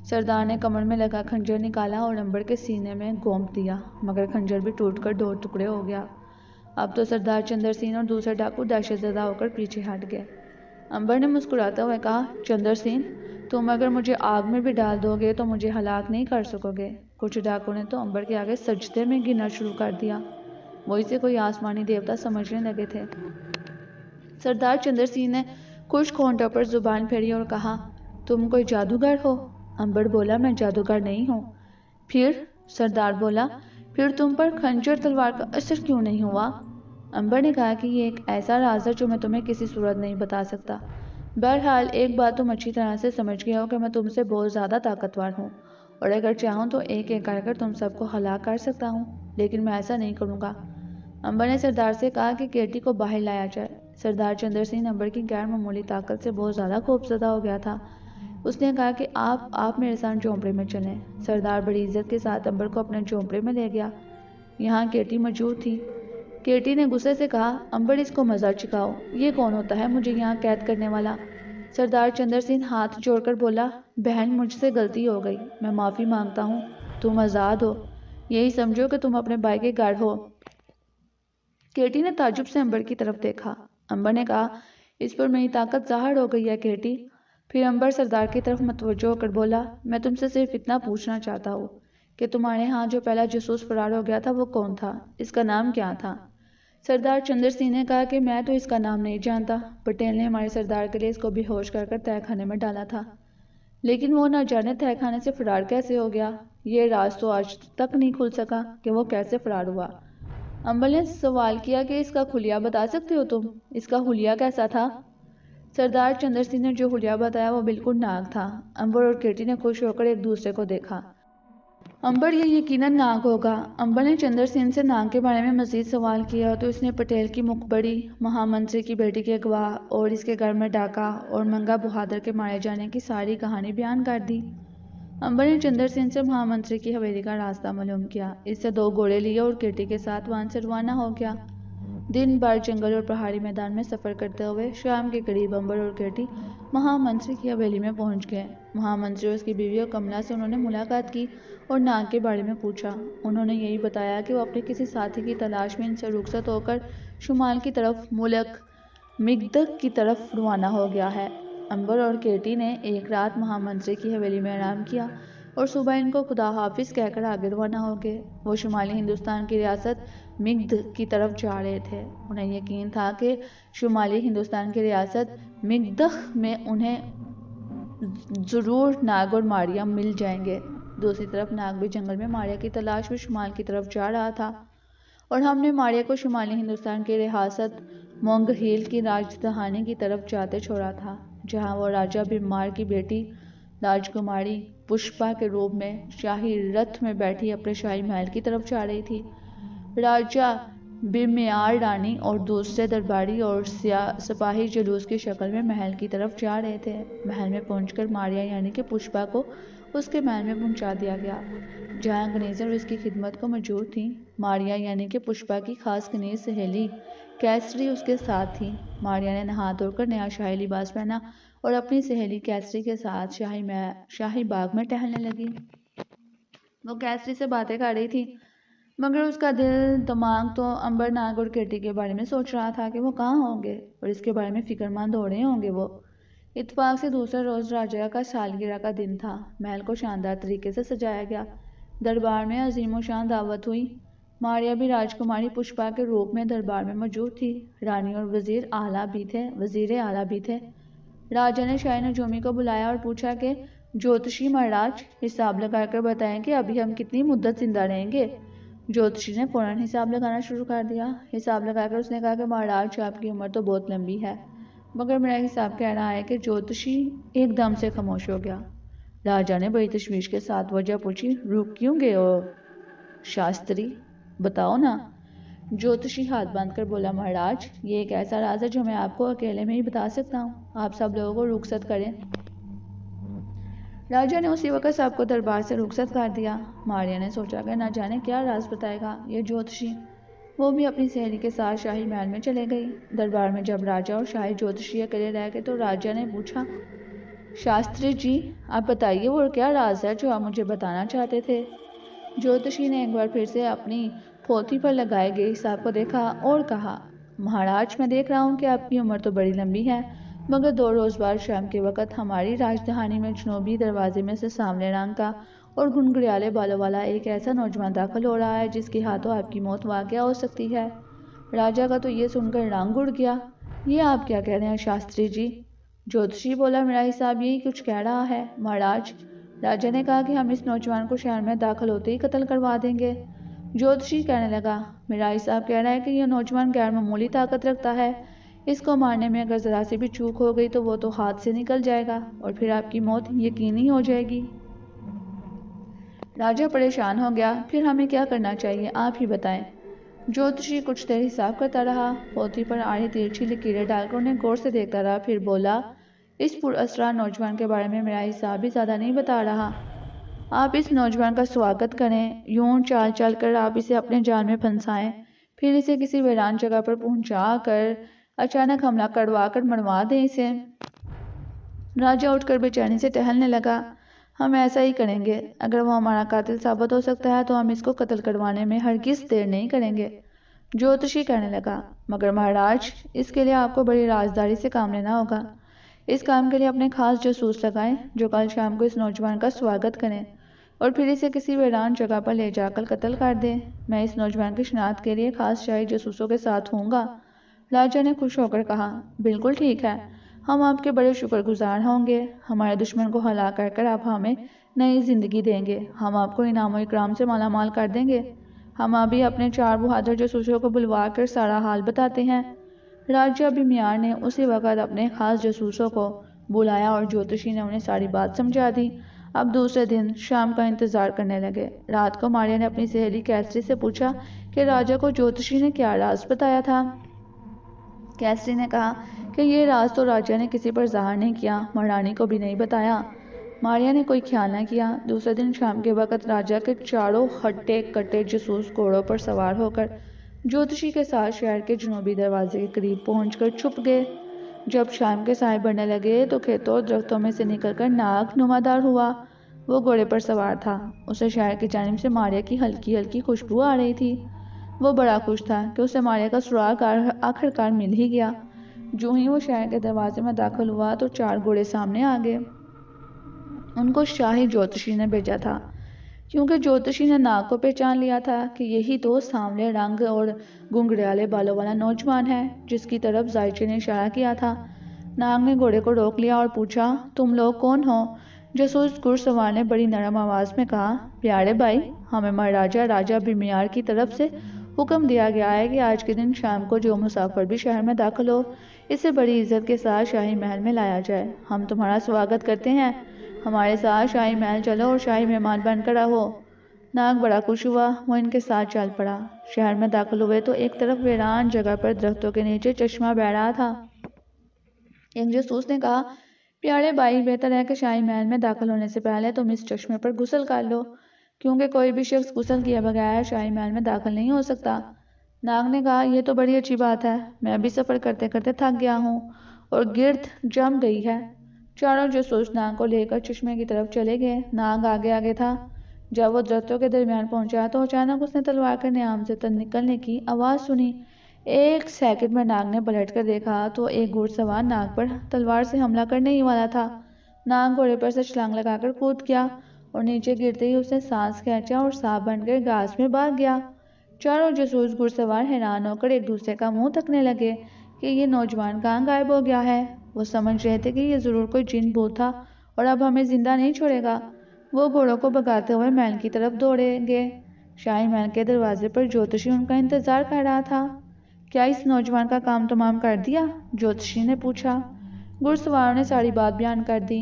سردار نے کمر میں لگا خنجر نکالا اور امبر کے سینے میں گھونپ دیا، مگر خنجر بھی ٹوٹ کر 2 ٹکڑے ہو گیا۔ اب تو سردار چندر سنگھ اور دوسرے ڈاکو دہشت زدہ ہو کر پیچھے ہٹ گئے۔ امبر نے مسکراتے ہوئے کہا، چندر سنگھ، تم اگر مجھے آگ میں بھی ڈال دو گے تو مجھے ہلاک نہیں کر سکو گے۔ کچھ ڈاکو نے تو امبر کے آگے سجدے میں گرنا شروع کر دیا، وہ اسے کوئی آسمانی دیوتا سمجھنے لگے تھے۔ سردار چندر سنگھ نے خشک ہونٹوں پر زبان پھیری اور کہا، تم کوئی جادوگر ہو؟ امبر بولا، میں جادوگر نہیں ہوں۔ پھر؟ سردار بولا، پھر تم پر خنجر تلوار کا اثر کیوں نہیں ہوا؟ امبر نے کہا کہ یہ ایک ایسا راز ہے جو میں تمہیں کسی صورت نہیں بتا سکتا۔ بہرحال ایک بات تم اچھی طرح سے سمجھ گئے ہو کہ میں تم سے بہت زیادہ طاقتور ہوں اور اگر چاہوں تو ایک ایک کر تم سب کو ہلاک کر سکتا ہوں، لیکن میں ایسا نہیں کروں گا۔ امبر نے سردار سے کہا کہ کیٹی کو باہر لایا جائے۔ سردار چندر سنگھ امبر کی غیر معمولی طاقت سے بہت زیادہ خوفزدہ ہو گیا تھا۔ اس نے کہا کہ آپ میرے ساتھ جھونپڑے میں چلیں۔ سردار بڑی عزت کے ساتھ امبر کو اپنے جھونپڑے میں لے گیا۔ یہاں کیٹی موجود تھی۔ کیٹی نے غصے سے کہا، امبر اس کو مزہ چکھاؤ، یہ کون ہوتا ہے مجھے یہاں قید کرنے والا؟ سردار چندر سنگھ ہاتھ جوڑ کر بولا، بہن مجھ سے غلطی ہو گئی، میں معافی مانگتا ہوں، تم آزاد ہو، یہی سمجھو کہ تم اپنے بھائی کے گھر ہو۔ کیٹی نے تعجب سے امبر کی طرف دیکھا۔ امبر نے کہا، اس پر میری طاقت ظاہر ہو گئی ہے کیٹی۔ پھر امبر سردار کی طرف متوجہ ہو کر بولا، میں تم سے صرف اتنا پوچھنا چاہتا ہوں کہ تمہارے ہاں جو پہلا جاسوس فرار ہو گیا تھا وہ کون تھا، اس کا نام کیا تھا؟ سردار چندر سنگھ نے کہا کہ میں تو اس کا نام نہیں جانتا، پٹیل نے ہمارے سردار کے لیے اس کو بے ہوش کر کر تہہ خانے میں ڈالا تھا، لیکن وہ نہ جانے تہہ خانے سے فرار کیسے ہو گیا، یہ راز تو آج تک نہیں کھل سکا کہ وہ کیسے فرار ہوا۔ امبر نے سوال کیا کہ اس کا حلیہ بتا سکتے ہو تم، اس کا حلیہ کیسا تھا؟ سردار چندر سنگھ نے جو حلیہ بتایا وہ بالکل ناگ تھا۔ امبر اور کیٹی نے خوش ہو کر ایک دوسرے کو دیکھا۔ امبر یہ یقیناً ناگ ہوگا۔ امبر نے چندر سنگھ سے ناگ کے بارے میں مزید سوال کیا تو اس نے پٹیل کی مخبری، مہا منتری کی بیٹی کے اغوا اور اس کے گھر میں ڈاکہ اور منگا بہادر کے مارے جانے کی ساری کہانی بیان کر دی۔ امبر نے چندر سنگھ سے مہا منتری کی حویلی کا راستہ معلوم کیا، اس سے 2 گھوڑے لیے اور کیٹی کے ساتھ وہاں سے روانہ ہو گیا۔ دن بھر جنگل اور پہاڑی میدان میں سفر کرتے ہوئے شام کے قریب امبر اور کیٹی مہا منتری کی حویلی میں پہنچ گئے۔ مہا منتری اور اس کی بیوی اور کملا سے انہوں نے ملاقات کی اور ناگ کے بارے میں پوچھا۔ انہوں نے یہی بتایا کہ وہ اپنے کسی ساتھی کی تلاش میں ان سے رخصت ہو کر شمال کی طرف ملک مگدھ کی طرف روانہ ہو گیا ہے۔ امبر اور کیٹی نے ایک رات مہا منتری کی حویلی میں آرام کیا اور صبح ان کو خدا حافظ کہہ کر آگے روانہ ہو گئے۔ وہ شمالی ہندوستان کی ریاست مگدھ کی طرف جا رہے تھے۔ انہیں یقین تھا کہ شمالی ہندوستان کی ریاست مگدھ میں انہیں ضرور ناگ اور ماریا مل جائیں گے۔ دوسری طرف ناگ بھی جنگل میں ماریا کی تلاش میں شمال کی طرف جا رہا تھا اور ہم نے ماریا کو شمالی ہندوستان کی ریاست مونگہیل کی راجدھانی کی طرف جاتے چھوڑا تھا، جہاں وہ راجا بھیمار کی بیٹی راجکماری پشپا کے روپ میں شاہی رتھ میں بیٹھی اپنے شاہی محل کی طرف جا رہی تھی۔ راجا بھیمیار رانی اور دوسرے درباری اور سپاہی جلوس کی شکل میں محل کی طرف جا رہے تھے۔ محل میں پہنچ کر ماریا یعنی کہ پشپا کو اس کے محل میں پہنچا دیا گیا، جہاں کنیز اور اس کی خدمت کو موجود تھیں۔ ماریا یعنی کہ پشپا کی خاص کنیز سہیلی کیسری اس کے ساتھ تھی۔ ماریا نے نہا دھو کر نیا شاہی لباس پہنا اور اپنی سہیلی کیسری کے ساتھ شاہی باغ میں ٹہلنے لگی۔ وہ کیسری سے باتیں کر رہی تھی، مگر اس کا دل دماغ تو امبر، ناگ اور کیٹی کے بارے میں سوچ رہا تھا کہ وہ کہاں ہوں گے اور اس کے بارے میں فکر مند ہو رہے ہوں گے۔ وہ اتفاق سے دوسرے روز راجا کا سالگرہ کا دن تھا۔ محل کو شاندار طریقے سے سجایا گیا، دربار میں عظیم و شان دعوت ہوئی۔ ماریا بھی راجکماری پشپا کے روپ میں دربار میں موجود تھی۔ رانی اور وزیر اعلیٰ بھی تھے۔ راجا نے شاہی نجومی کو بلایا اور پوچھا کہ جوتشی مہاراج، حساب لگا کر بتائیں کہ ابھی ہم کتنی مدت زندہ رہیں گے۔ جوتشی نے فوراً حساب لگانا شروع کر دیا۔ حساب لگا کر اس نے کہا کہ مہاراج، آپ کی عمر تو بہت لمبی ہے، مگر میرا حساب کہہ رہا ہے کہ جوتشی ایک دم سے خاموش ہو گیا۔ راجا نے بڑی تشویش کے ساتھ وجہ پوچھی، رک کیوں گئے ہو شاستری؟ بتاؤ نا۔ جوتشی ہاتھ باندھ کر بولا، مہاراج، یہ ایک ایسا راز ہے جو میں آپ کو اکیلے میں ہی بتا سکتا ہوں۔ آپ سب لوگوں کو رخصت کریں۔ راجا نے اسی وقت سب کو دربار سے رخصت کر دیا۔ ماریا نے سوچا کہ نہ جانے کیا راز بتائے گا یہ جوتشی۔ وہ بھی اپنی سہیلی کے ساتھ شاہی محل میں چلے گئی۔ دربار میں جب راجا اور شاہی جوتشی اکیلے رہ گئے تو راجا نے پوچھا، شاستری جی، آپ بتائیے وہ کیا راز ہے جو آپ مجھے بتانا چاہتے تھے؟ جوتشی نے ایک بار پھر سے اپنی پھوتی پر لگائے گئے حساب کو دیکھا اور کہا، مہاراج، میں دیکھ رہا ہوں کہ آپ کی عمر تو بڑی لمبی ہے، مگر 2 روز بعد شام کے وقت ہماری راجدھانی میں جنوبی دروازے میں سے سانولے رنگ کا اور گھنگھریالے بالوں والا ایک ایسا نوجوان داخل ہو رہا ہے جس کے ہاتھوں آپ کی موت واقع ہو سکتی ہے۔ راجا کا تو یہ سن کر رنگ اڑ گیا۔ یہ آپ کیا کہہ رہے ہیں شاستری جی؟ جوتشی بولا، میرا حساب یہی کچھ کہہ رہا ہے مہاراج۔ راجا نے کہا کہ ہم اس نوجوان کو شہر میں داخل ہوتے ہی قتل کروا دیں گے۔ جوتشی کہنے لگا، میرا حساب کہہ رہا ہے کہ یہ نوجوان غیر معمولی طاقت رکھتا ہے، اس کو مارنے میں اگر ذرا سی بھی چوک ہو گئی تو وہ تو ہاتھ سے نکل جائے گا اور پھر آپ کی موت یقینی ہو جائے گی۔ راجا پریشان ہو گیا، پھر ہمیں کیا کرنا چاہیے، آپ ہی بتائیں۔ جوتشی کچھ دیر حساب کرتا رہا، پوتھی پر آڑی ترچھی لکیریں ڈال کر انہیں غور سے دیکھتا رہا، پھر بولا، اس پراسرار نوجوان کے بارے میں میرا حساب بھی زیادہ نہیں بتا رہا۔ آپ اس نوجوان کا سواگت کریں، یوں چال چل کر آپ اسے اپنے جال میں پھنسائیں، پھر اسے کسی ویران جگہ پر پہنچا کر اچانک حملہ کروا کر مروا دیں اسے۔ راجا اٹھ کر بے چینی سے ٹہلنے لگا، ہم ایسا ہی کریں گے۔ اگر وہ ہمارا قاتل ثابت ہو سکتا ہے تو ہم اس کو قتل کروانے میں ہرگز دیر نہیں کریں گے۔ جوتشی کہنے لگا، مگر مہاراج، اس کے لیے آپ کو بڑی رازداری سے کام لینا ہوگا۔ اس کام کے لیے اپنے خاص جاسوس لگائیں جو کل شام کو اس نوجوان کا سواگت کریں اور پھر اسے کسی ویران جگہ پر لے جا کر قتل کر دیں۔ میں اس نوجوان کی شناخت کے لیے خاص شاہی جاسوسوں کے ساتھ ہوں گا۔ راجا نے خوش ہو کر کہا، بالکل ٹھیک ہے، ہم آپ کے بڑے شکر گزار ہوں گے۔ ہمارے دشمن کو ہلاک کر کر آپ ہمیں نئی زندگی دیں گے، ہم آپ کو انعام و اکرام سے مالا مال کر دیں گے۔ ہم ابھی اپنے 4 بہادر جاسوسوں کو بلوا کر سارا حال بتاتے ہیں۔ راجا بھیمیار نے اسی وقت اپنے خاص جاسوسوں کو بلایا اور جوتشی نے انہیں ساری بات سمجھا دی۔ اب دوسرے دن شام کا انتظار کرنے لگے۔ رات کو ماریا نے اپنی سہیلی کیسری سے پوچھا کہ راجا کو جوتشی نے کیا راز بتایا تھا۔ کیسری نے کہا کہ یہ راز تو راجا نے کسی پر ظاہر نہیں کیا، مہارانی کو بھی نہیں بتایا۔ ماریا نے کوئی خیال نہ کیا۔ دوسرے دن شام کے وقت راجا کے چاروں ہٹے کٹے جاسوس گھوڑوں پر سوار ہو کر جوتشی کے ساتھ شہر کے جنوبی دروازے کے قریب پہنچ کر چھپ گئے۔ جب شام کے سائے بڑھنے لگے تو کھیتوں اور درختوں میں سے نکل کر ناگ نمودار ہوا۔ وہ گھوڑے پر سوار تھا۔ اسے شہر کی جانب سے ماریا کی ہلکی ہلکی خوشبو آ رہی تھی۔ وہ بڑا خوش تھا کہ اسے ماریا کا سراغ آخرکار مل ہی گیا۔ جو ہی وہ شہر کے دروازے میں داخل ہوا تو 4 گھوڑے سامنے آ گئے۔ ان کو شاہی جوتشی نے بھیجا تھا، کیونکہ جوتشی نے ناگ کو پہچان لیا تھا کہ یہی تو سانولے رنگ اور گنگریالے بالوں والا نوجوان ہے جس کی طرف زائچے نے اشارہ کیا تھا۔ ناگ نے گھوڑے کو روک لیا اور پوچھا، تم لوگ کون ہو؟ جاسوس گھڑ سوار نے بڑی نرم آواز میں کہا، پیارے بھائی، ہمیں مہاراجہ راجہ بھیمیار کی طرف سے حکم دیا گیا ہے کہ آج کے دن شام کو جو مسافر بھی شہر میں داخل ہو اسے بڑی عزت کے ساتھ شاہی محل میں لایا جائے۔ ہم تمہارا سواگت کرتے ہیں، ہمارے ساتھ شاہی محل چلو اور شاہی مہمان بن کر رہو۔ ناگ بڑا خوش ہوا، وہ ان کے ساتھ چل پڑا۔ شہر میں داخل ہوئے تو ایک طرف ویران جگہ پر درختوں کے نیچے چشمہ بہہ رہا تھا۔ ایک جاسوس نے کہا، پیارے بھائی، بہتر ہے کہ شاہی محل میں داخل ہونے سے پہلے تم اس چشمے پر غسل کر لو، کیونکہ کوئی بھی شخص غسل کیے بغیر شاہی محل میں داخل نہیں ہو سکتا۔ ناگ نے کہا، یہ تو بڑی اچھی بات ہے، میں بھی سفر کرتے کرتے تھک گیا ہوں اور گرد جم گئی ہے۔ چاروں جاسوس ناگ کو لے کر چشمے کی طرف چلے گئے۔ ناگ آگے آگے تھا۔ جب وہ درختوں کے درمیان پہنچا تو اچانک اس نے تلوار کے نیام سے نکلنے کی آواز سنی۔ ایک سیکنڈ میں ناگ نے پلٹ کر دیکھا تو ایک گھڑ سوار ناگ پر تلوار سے حملہ کرنے ہی والا تھا۔ ناگ گھوڑے پر سے چھلانگ لگا کر کود گیا اور نیچے گرتے ہی اس نے سانس کھینچا اور سانپ بن کر گھاس میں بھاگ گیا۔ چاروں جاسوس گھڑ سوار حیران ہو کر ایک دوسرے کا منہ تکنے لگے کہ یہ نوجوان کہاں غائب ہو گیا ہے۔ وہ سمجھ رہے تھے کہ یہ ضرور کوئی جن بھوت تھا اور اب ہمیں زندہ نہیں چھوڑے گا۔ وہ گھوڑوں کو بھگاتے ہوئے محل کی طرف دوڑے گئے۔ شاہی محل کے دروازے پر جوتشی ان کا انتظار کر رہا تھا۔ کیا اس نوجوان کا کام تمام کر دیا؟ جوتشی نے پوچھا۔ گھڑ سواروں نے ساری بات بیان کر دی۔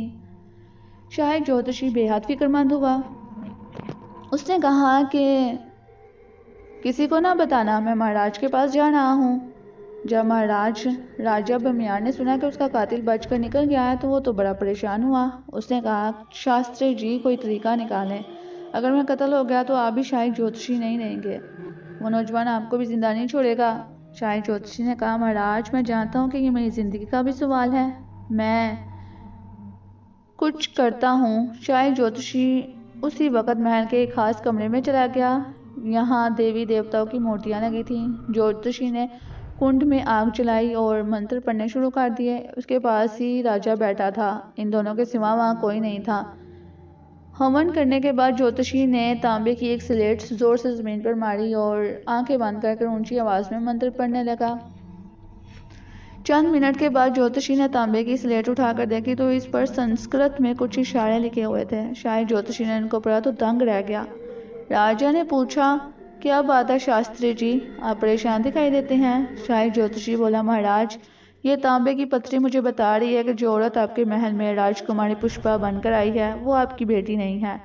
شاہی جوتشی بے حد فکر مند ہوا۔ اس نے کہا کہ کسی کو نہ بتانا، میں مہاراج کے پاس جا رہا ہوں۔ جب مہاراج راجہ بھیمیار نے سنا کہ اس کا قاتل بچ کر نکل گیا ہے تو وہ تو بڑا پریشان ہوا۔ اس نے کہا، شاستری جی، کوئی طریقہ نکالیں، اگر میں قتل ہو گیا تو آپ بھی شاہی جوتشی نہیں رہیں گے، وہ نوجوان آپ کو بھی زندہ نہیں چھوڑے گا۔ شاہی جوتشی نے کہا، مہاراج، میں جانتا ہوں کہ یہ میری زندگی کا بھی سوال ہے، میں کچھ کرتا ہوں۔ شاہی جوتشی اسی وقت محل کے ایک خاص کمرے میں چلا گیا۔ یہاں دیوی دیوتاؤں کی مورتیاں لگی تھیں۔ جوتشی نے کنڈ میں آگ جلائی اور منتر پڑھنے شروع کر دیے۔ اس کے پاس ہی راجہ بیٹھا تھا، ان دونوں کے سوا وہاں کوئی نہیں تھا۔ ہون کرنے کے بعد جوتشی نے تانبے کی ایک سلیٹ زور سے زمین پر ماری اور آنکھیں بند کر اونچی آواز میں منتر پڑھنے لگا۔ چند منٹ کے بعد جوتشی نے تانبے کی سلیٹ اٹھا کر دیکھی تو اس پر سنسکرت میں کچھ اشارے لکھے ہوئے تھے۔ شاہی جوتشی نے ان کو پڑھا تو دنگ رہ گیا۔ راجہ نے پوچھا، کیا بات ہے شاستری جی، آپ پریشان دکھائی دیتے ہیں؟ شاہی جوتشی بولا، مہاراج، یہ تانبے کی پتھری مجھے بتا رہی ہے کہ جو عورت آپ کے محل میں راجکماری پشپا بن کر آئی ہے وہ آپ کی بیٹی نہیں ہے۔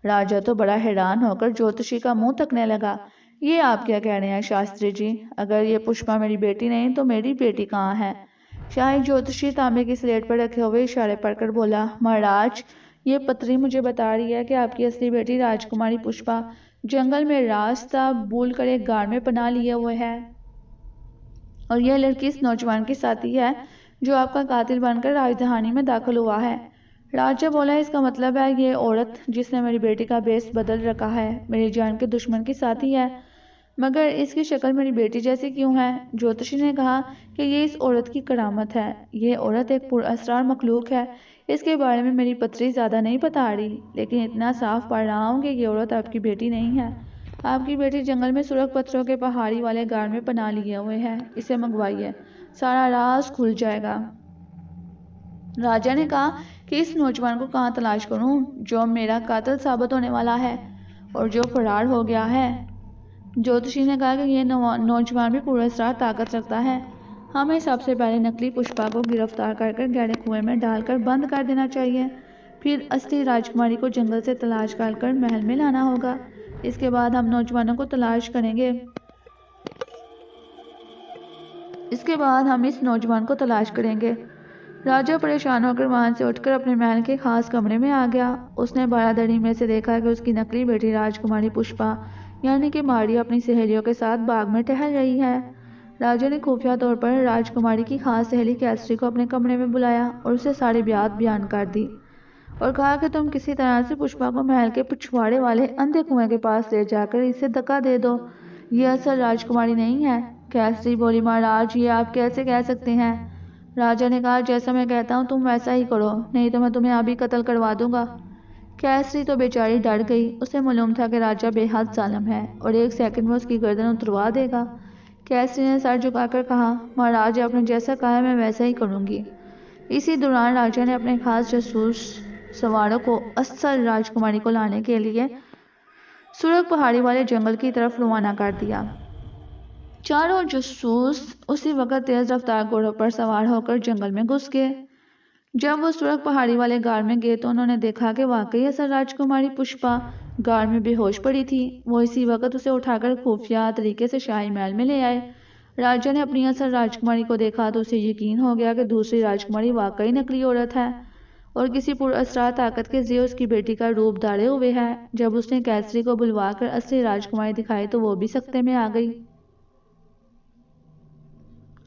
راجہ تو بڑا حیران ہو کر جوتشی کا منہ تکنے لگا۔ یہ آپ کیا کہہ رہے ہیں شاستری جی؟ اگر یہ پشپا میری بیٹی نہیں تو میری بیٹی کہاں ہے؟ شاہی جوتشی تانبے کی سلیٹ پر رکھے ہوئے اشارے پڑھ کر بولا، مہاراج، یہ پتھری مجھے بتا رہی ہے کہ آپ کی اصلی بیٹی راجکماری پشپا جنگل میں راستہ بھول کر ایک غار میں پناہ لیے ہوئے ہے، اور یہ لڑکی اس نوجوان کی ساتھی ہے جو آپ کا قاتل بن کر راجدھانی میں داخل ہوا ہے۔ راجہ بولا، اس کا مطلب ہے یہ عورت جس نے میری بیٹی کا بیس بدل رکھا ہے میری جان کے دشمن کی ساتھی ہے، مگر اس کی شکل میری بیٹی جیسی کیوں ہے؟ جوتشی نے کہا کہ یہ اس عورت کی کرامت ہے، یہ عورت ایک پر اسرار مخلوق ہے، اس کے بارے میں میری پتری زیادہ نہیں بتا رہی، لیکن اتنا صاف پڑھ رہا ہوں کہ یہ عورت آپ کی بیٹی نہیں ہے۔ آپ کی بیٹی جنگل میں سرخ پتھروں کے پہاڑی والے غار میں پناہ لیے ہوئے ہے، اسے منگوائیے، سارا راز کھل جائے گا۔ راجہ نے کہا کہ اس نوجوان کو کہاں تلاش کروں جو میرا قاتل ثابت ہونے والا ہے اور جو فرار ہو گیا ہے؟ جوتشی نے کہا کہ یہ نوجوان بھی پر اسرار طاقت رکھتا ہے، ہمیں سب سے پہلے نکلی پشپا کو گرفتار کر گہرے کنویں میں ڈال کر بند کر دینا چاہیے، پھر اصلی راجکماری کو جنگل سے تلاش کر محل میں لانا ہوگا، اس کے بعد ہم نوجوانوں کو تلاش کریں گے۔ اس کے بعد ہم اس نوجوان کو تلاش کریں گے۔ راجہ پریشان ہو کر وہاں سے اٹھ کر اپنے محل کے خاص کمرے میں آ گیا۔ اس نے بالادری میں سے دیکھا کہ اس کی نکلی بیٹی راجکماری پشپا یعنی کہ ماریا اپنی سہیلیوں کے ساتھ باغ میں ٹہل رہی ہے۔ راجہ نے خفیہ طور پر راجکماری کی خاص سہیلی کیسری کو اپنے کمرے میں بلایا اور اسے ساری بات بیان کر دی۔ اور کہا کہ تم کسی طرح سے پشپا کو محل کے پچھواڑے والے اندھے کنویں کے پاس لے جا کر اسے دھکا دے دو۔ یہ اصل راجکماری نہیں ہے۔ کیسری بولی مہاراج یہ آپ کیسے کہہ سکتے ہیں؟ راجا نے کہا جیسا میں کہتا ہوں تم ویسا ہی کرو، نہیں تو میں تمہیں ابھی قتل کروا دوں گا۔ کیسری تو بیچاری ڈر گئی، اسے معلوم تھا کہ راجا بے حد ظالم ہے اور ایک سیکنڈ میں اس کی گردن اتروا دے گا۔ کیسری نے سر جھکا کر کہا مہاراج آپ نے جیسا کہا ہے میں ویسا ہی کروں گی۔ اسی دوران راجا نے اپنے خاص جاسوس سواروں کو اصل راجکماری کو لانے کے لیے سرخ پہاڑی والے جنگل کی طرف روانہ کر دیا۔ چاروں جاسوس اسی وقت تیز رفتار گھوڑوں پر سوار ہو کر جنگل میں گھس گئے۔ جب وہ سرخ پہاڑی والے غار میں گئے تو انہوں نے دیکھا کہ واقعی اصل راجکماری پشپا غار میں بے ہوش پڑی تھی۔ وہ اسی وقت اسے اٹھا کر خفیہ طریقے سے شاہی محل میں لے آئے۔ راجا نے اپنی اصل راجکماری کو دیکھا تو اسے یقین ہو گیا کہ دوسری راجکماری واقعی نکلی عورت ہے اور کسی پراسرار طاقت کے ذریعے اس کی بیٹی کا روپ دھارے ہوئے ہے۔ جب اس نے کیسری کو بلوا کر اصلی راجکماری دکھائی تو وہ بھی سکتے میں آ گئی۔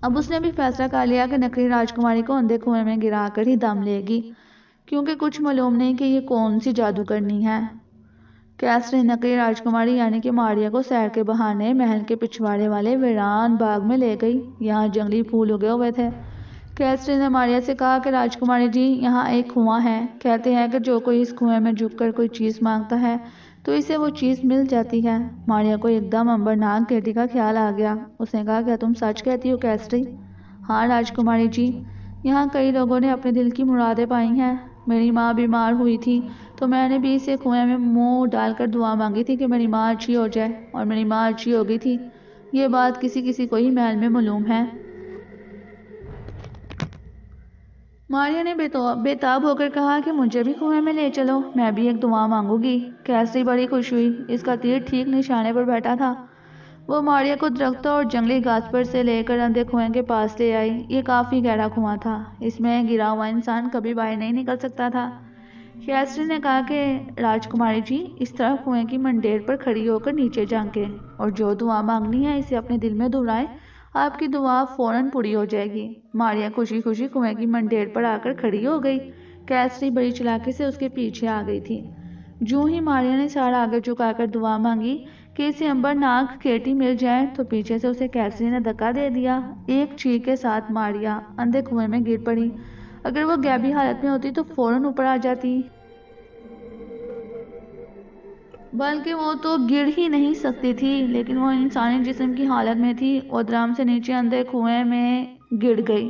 اب اس نے بھی فیصلہ کر لیا کہ نکلی راجکماری کو اندھے کنویں میں گرا کر ہی دم لے گی، کیونکہ کچھ معلوم نہیں کہ یہ کون سی جادو کرنی ہے۔ کیسری نکلی راجکماری یعنی کہ ماریا کو سیر کے بہانے محل کے پچھواڑے والے ویران باغ میں لے گئی۔ یہاں جنگلی پھول اگے ہوئے تھے۔ کیسری نے ماریا سے کہا کہ راجکماری جی یہاں ایک کنواں ہے، کہتے ہیں کہ جو کوئی اس کنویں میں جھک کر کوئی چیز مانگتا ہے تو اسے وہ چیز مل جاتی ہے۔ ماریا کو ایک دم امبرناک بیٹی کا خیال آ گیا۔ اس نے کہا کیا تم سچ کہتی ہو کیسری؟ ہاں راجکماری جی، یہاں کئی لوگوں نے اپنے دل کی مرادیں پائی ہیں۔ میری ماں بیمار ہوئی تھی تو میں نے بھی اسے کنویں میں منہ ڈال کر دعا مانگی تھی کہ میری ماں اچھی ہو جائے، اور میری ماں اچھی ہو گئی تھی۔ یہ بات کسی کسی کو ہی محل میں معلوم ہے۔ ماریا نے بے تاب ہو کر کہا کہ مجھے بھی کنویں میں لے چلو، میں بھی ایک دعا مانگوں گی۔ کیسری بڑی خوش ہوئی، اس کا تیر ٹھیک نشانے پر بیٹھا تھا۔ وہ ماریا کو درختوں اور جنگلی گھاس پر سے لے کر اندھے کنویں کے پاس لے آئی۔ یہ کافی گہرا کنواں تھا، اس میں گرا ہوا انسان کبھی باہر نہیں نکل سکتا تھا۔ کیسری نے کہا کہ راجکماری جی اس طرح کنویں کی منڈیر پر کھڑی ہو کر نیچے جھانکیں اور جو دعا مانگنی ہے اسے اپنے دل میں دہرائیں، آپ کی دعا فوراً پوری ہو جائے گی۔ ماریا خوشی خوشی کنویں کی منڈیر پر آ کر کھڑی ہو گئی۔ کیسری بڑی چلاکی سے اس کے پیچھے آ گئی تھی۔ جوں ہی ماریا نے سر آگے جھکا کر دعا مانگی کہ اسے امبرناک کھیٹی مل جائے تو پیچھے سے اسے کیسری نے دھکا دے دیا۔ ایک چیخ کے ساتھ ماریا اندھے کنویں میں گر پڑی۔ اگر وہ غیبی حالت میں ہوتی تو فوراً اوپر آ جاتی، بلکہ وہ تو گر ہی نہیں سکتی تھی، لیکن وہ انسانی جسم کی حالت میں تھی۔ وہ درم سے نیچے اندھے کنویں میں گر گئی۔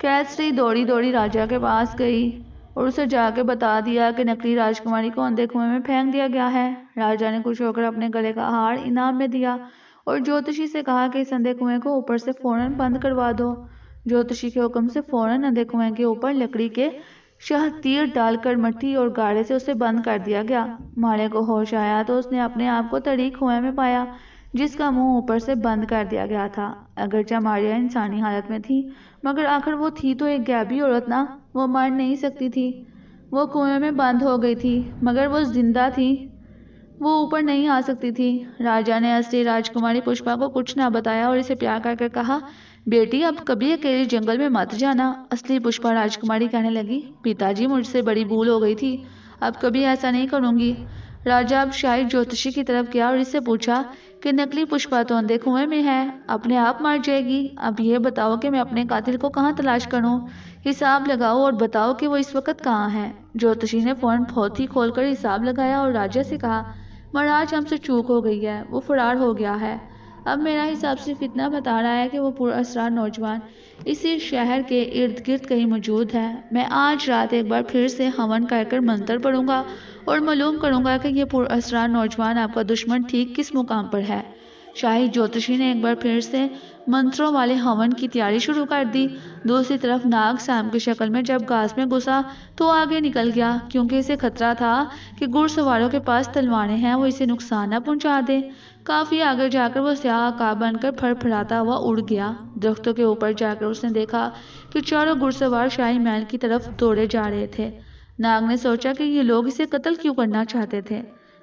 کیسری دوڑی دوڑی راجا کے پاس گئی اور اسے جا کے بتا دیا کہ نکلی راجکماری کو اندھے کنویں میں پھینک دیا گیا ہے۔ راجا نے خوش ہو کر اپنے گلے کا ہار انعام میں دیا اور جوتشی سے کہا کہ اس اندھے کنویں کو اوپر سے فوراً بند کروا دو۔ جوتشی کے حکم سے فوراً اندھے کنویں کے اوپر لکڑی کے شاہ تیر ڈال کر مٹی اور گاڑے سے اسے بند کر دیا گیا۔ ماریا کو ہوش آیا تو اس نے اپنے آپ کو تڑی کنویں میں پایا جس کا منہ اوپر سے بند کر دیا گیا تھا۔ اگرچہ ماریا انسانی حالت میں تھی مگر آخر وہ تھی تو ایک غیبی عورت نا، وہ مر نہیں سکتی تھی۔ وہ کنویں میں بند ہو گئی تھی مگر وہ زندہ تھی، وہ اوپر نہیں آ سکتی تھی۔ راجا نے اصلی راجکماری پشپا کو کچھ نہ بتایا اور اسے پیار کر کر کہا بیٹی اب کبھی اکیلی جنگل میں مت جانا۔ اصلی پشپا راجکماری کہنے لگی پتا جی مجھ سے بڑی بھول ہو گئی تھی، اب کبھی ایسا نہیں کروں گی۔ راجا اب شاہی جوتشی کی طرف گیا اور اس سے پوچھا کہ نکلی پشپا تو اندھے کنویں میں ہے، اپنے آپ مر جائے گی، اب یہ بتاؤ کہ میں اپنے قاتل کو کہاں تلاش کروں، حساب لگاؤ اور بتاؤ کہ وہ اس وقت کہاں ہے۔ جوتشی نے فوراً پھوتی کھول کر حساب لگایا اور راجا سے کہا مہاراج ہم سے چوک ہو گئی ہے، وہ فرار ہو گیا ہے۔ اب میرا حساب صرف اتنا بتا رہا ہے کہ وہ پراسرار نوجوان اسی شہر کے ارد گرد کہیں موجود ہے۔ میں آج رات ایک بار پھر سے ہون کر کر منتر پڑھوں گا اور معلوم کروں گا کہ یہ پراسرار نوجوان آپ کا دشمن ٹھیک کس مقام پر ہے۔ شاہی جوتشی نے ایک بار پھر سے منتروں والے ہون کی تیاری شروع کر دی۔ دوسری طرف ناگ سام کی شکل میں جب گھاس میں گھسا تو آگے نکل گیا، کیونکہ اسے خطرہ تھا کہ گھڑ سواروں کے پاس تلواریں ہیں، وہ اسے نقصان نہ پہنچا دیں۔ کافی آگے جا کر وہ سیاہ عقاب بن کر پھڑ پھڑاتا ہوا اڑ گیا۔ درختوں کے اوپر جا کر اس نے دیکھا کہ چاروں گھڑ سوار شاہی محل کی طرف دوڑے جا رہے تھے۔ ناگ نے سوچا کہ یہ لوگ اسے قتل کیوں کرنا چاہتے تھے۔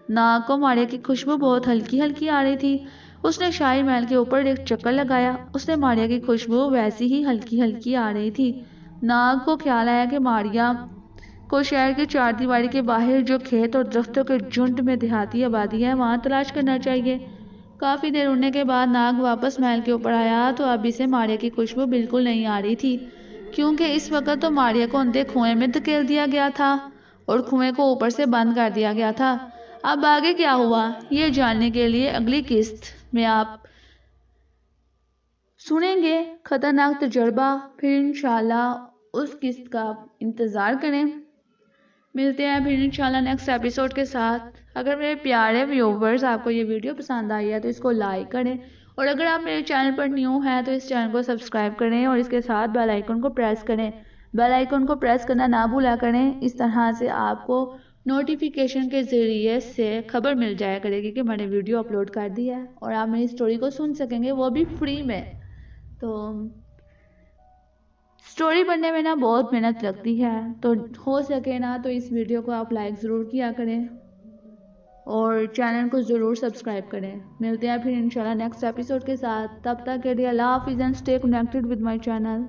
ناگ کو ماریا کی خوشبو بہت ہلکی ہلکی آ رہی تھی۔ اس نے شاہی محل کے اوپر ایک چکر لگایا، اس نے ماریا کی خوشبو ویسی ہی ہلکی ہلکی آ رہی تھی۔ ناگ کو خیال آیا کہ ماریا کو شہر کی چار دیواری کے باہر جو کھیت اور درختوں کے جھنڈ میں دیہاتی آبادی ہے وہاں تلاش کرنا چاہیے۔ کافی دیر اڑنے کے بعد ناگ واپس محل کے اوپر آیا تو ابھی سے ماریا کی خوشبو بالکل نہیں آ رہی تھی، کیونکہ اس وقت تو ماریا کو اندھے کنویں میں دھکیل دیا گیا تھا اور کنویں کو اوپر سے بند کر دیا گیا تھا۔ اب آگے کیا ہوا یہ جاننے کے لیے اگلی قسط میں آپ سنیں گے خطرناک تجربہ، پھر انشاءاللہ اس قسط کا انتظار کریں۔ ملتے ہیں پھر انشاءاللہ نیکسٹ ایپیسوڈ کے ساتھ۔ اگر میرے پیارے ویورز آپ کو یہ ویڈیو پسند آئی ہے تو اس کو لائک کریں، اور اگر آپ میرے چینل پر نیو ہیں تو اس چینل کو سبسکرائب کریں اور اس کے ساتھ بیل آئیکن کو پریس کریں۔ بیل آئیکن کو پریس کرنا نہ بھولا کریں، اس طرح سے آپ کو نوٹیفیکیشن کے ذریعے سے خبر مل جایا کرے گی کہ میں نے ویڈیو اپلوڈ کر دی ہے، اور آپ میری سٹوری کو سن سکیں گے، وہ بھی فری میں۔ تو سٹوری پڑھنے میں نا بہت محنت لگتی ہے، تو ہو سکے نا تو اس ویڈیو کو آپ لائک ضرور کیا کریں اور چینل کو ضرور سبسکرائب کریں۔ ملتے ہیں پھر انشاءاللہ نیکسٹ ایپیسوڈ کے ساتھ، تب تک کے لیے اللہ حافظ and stay connected with my channel.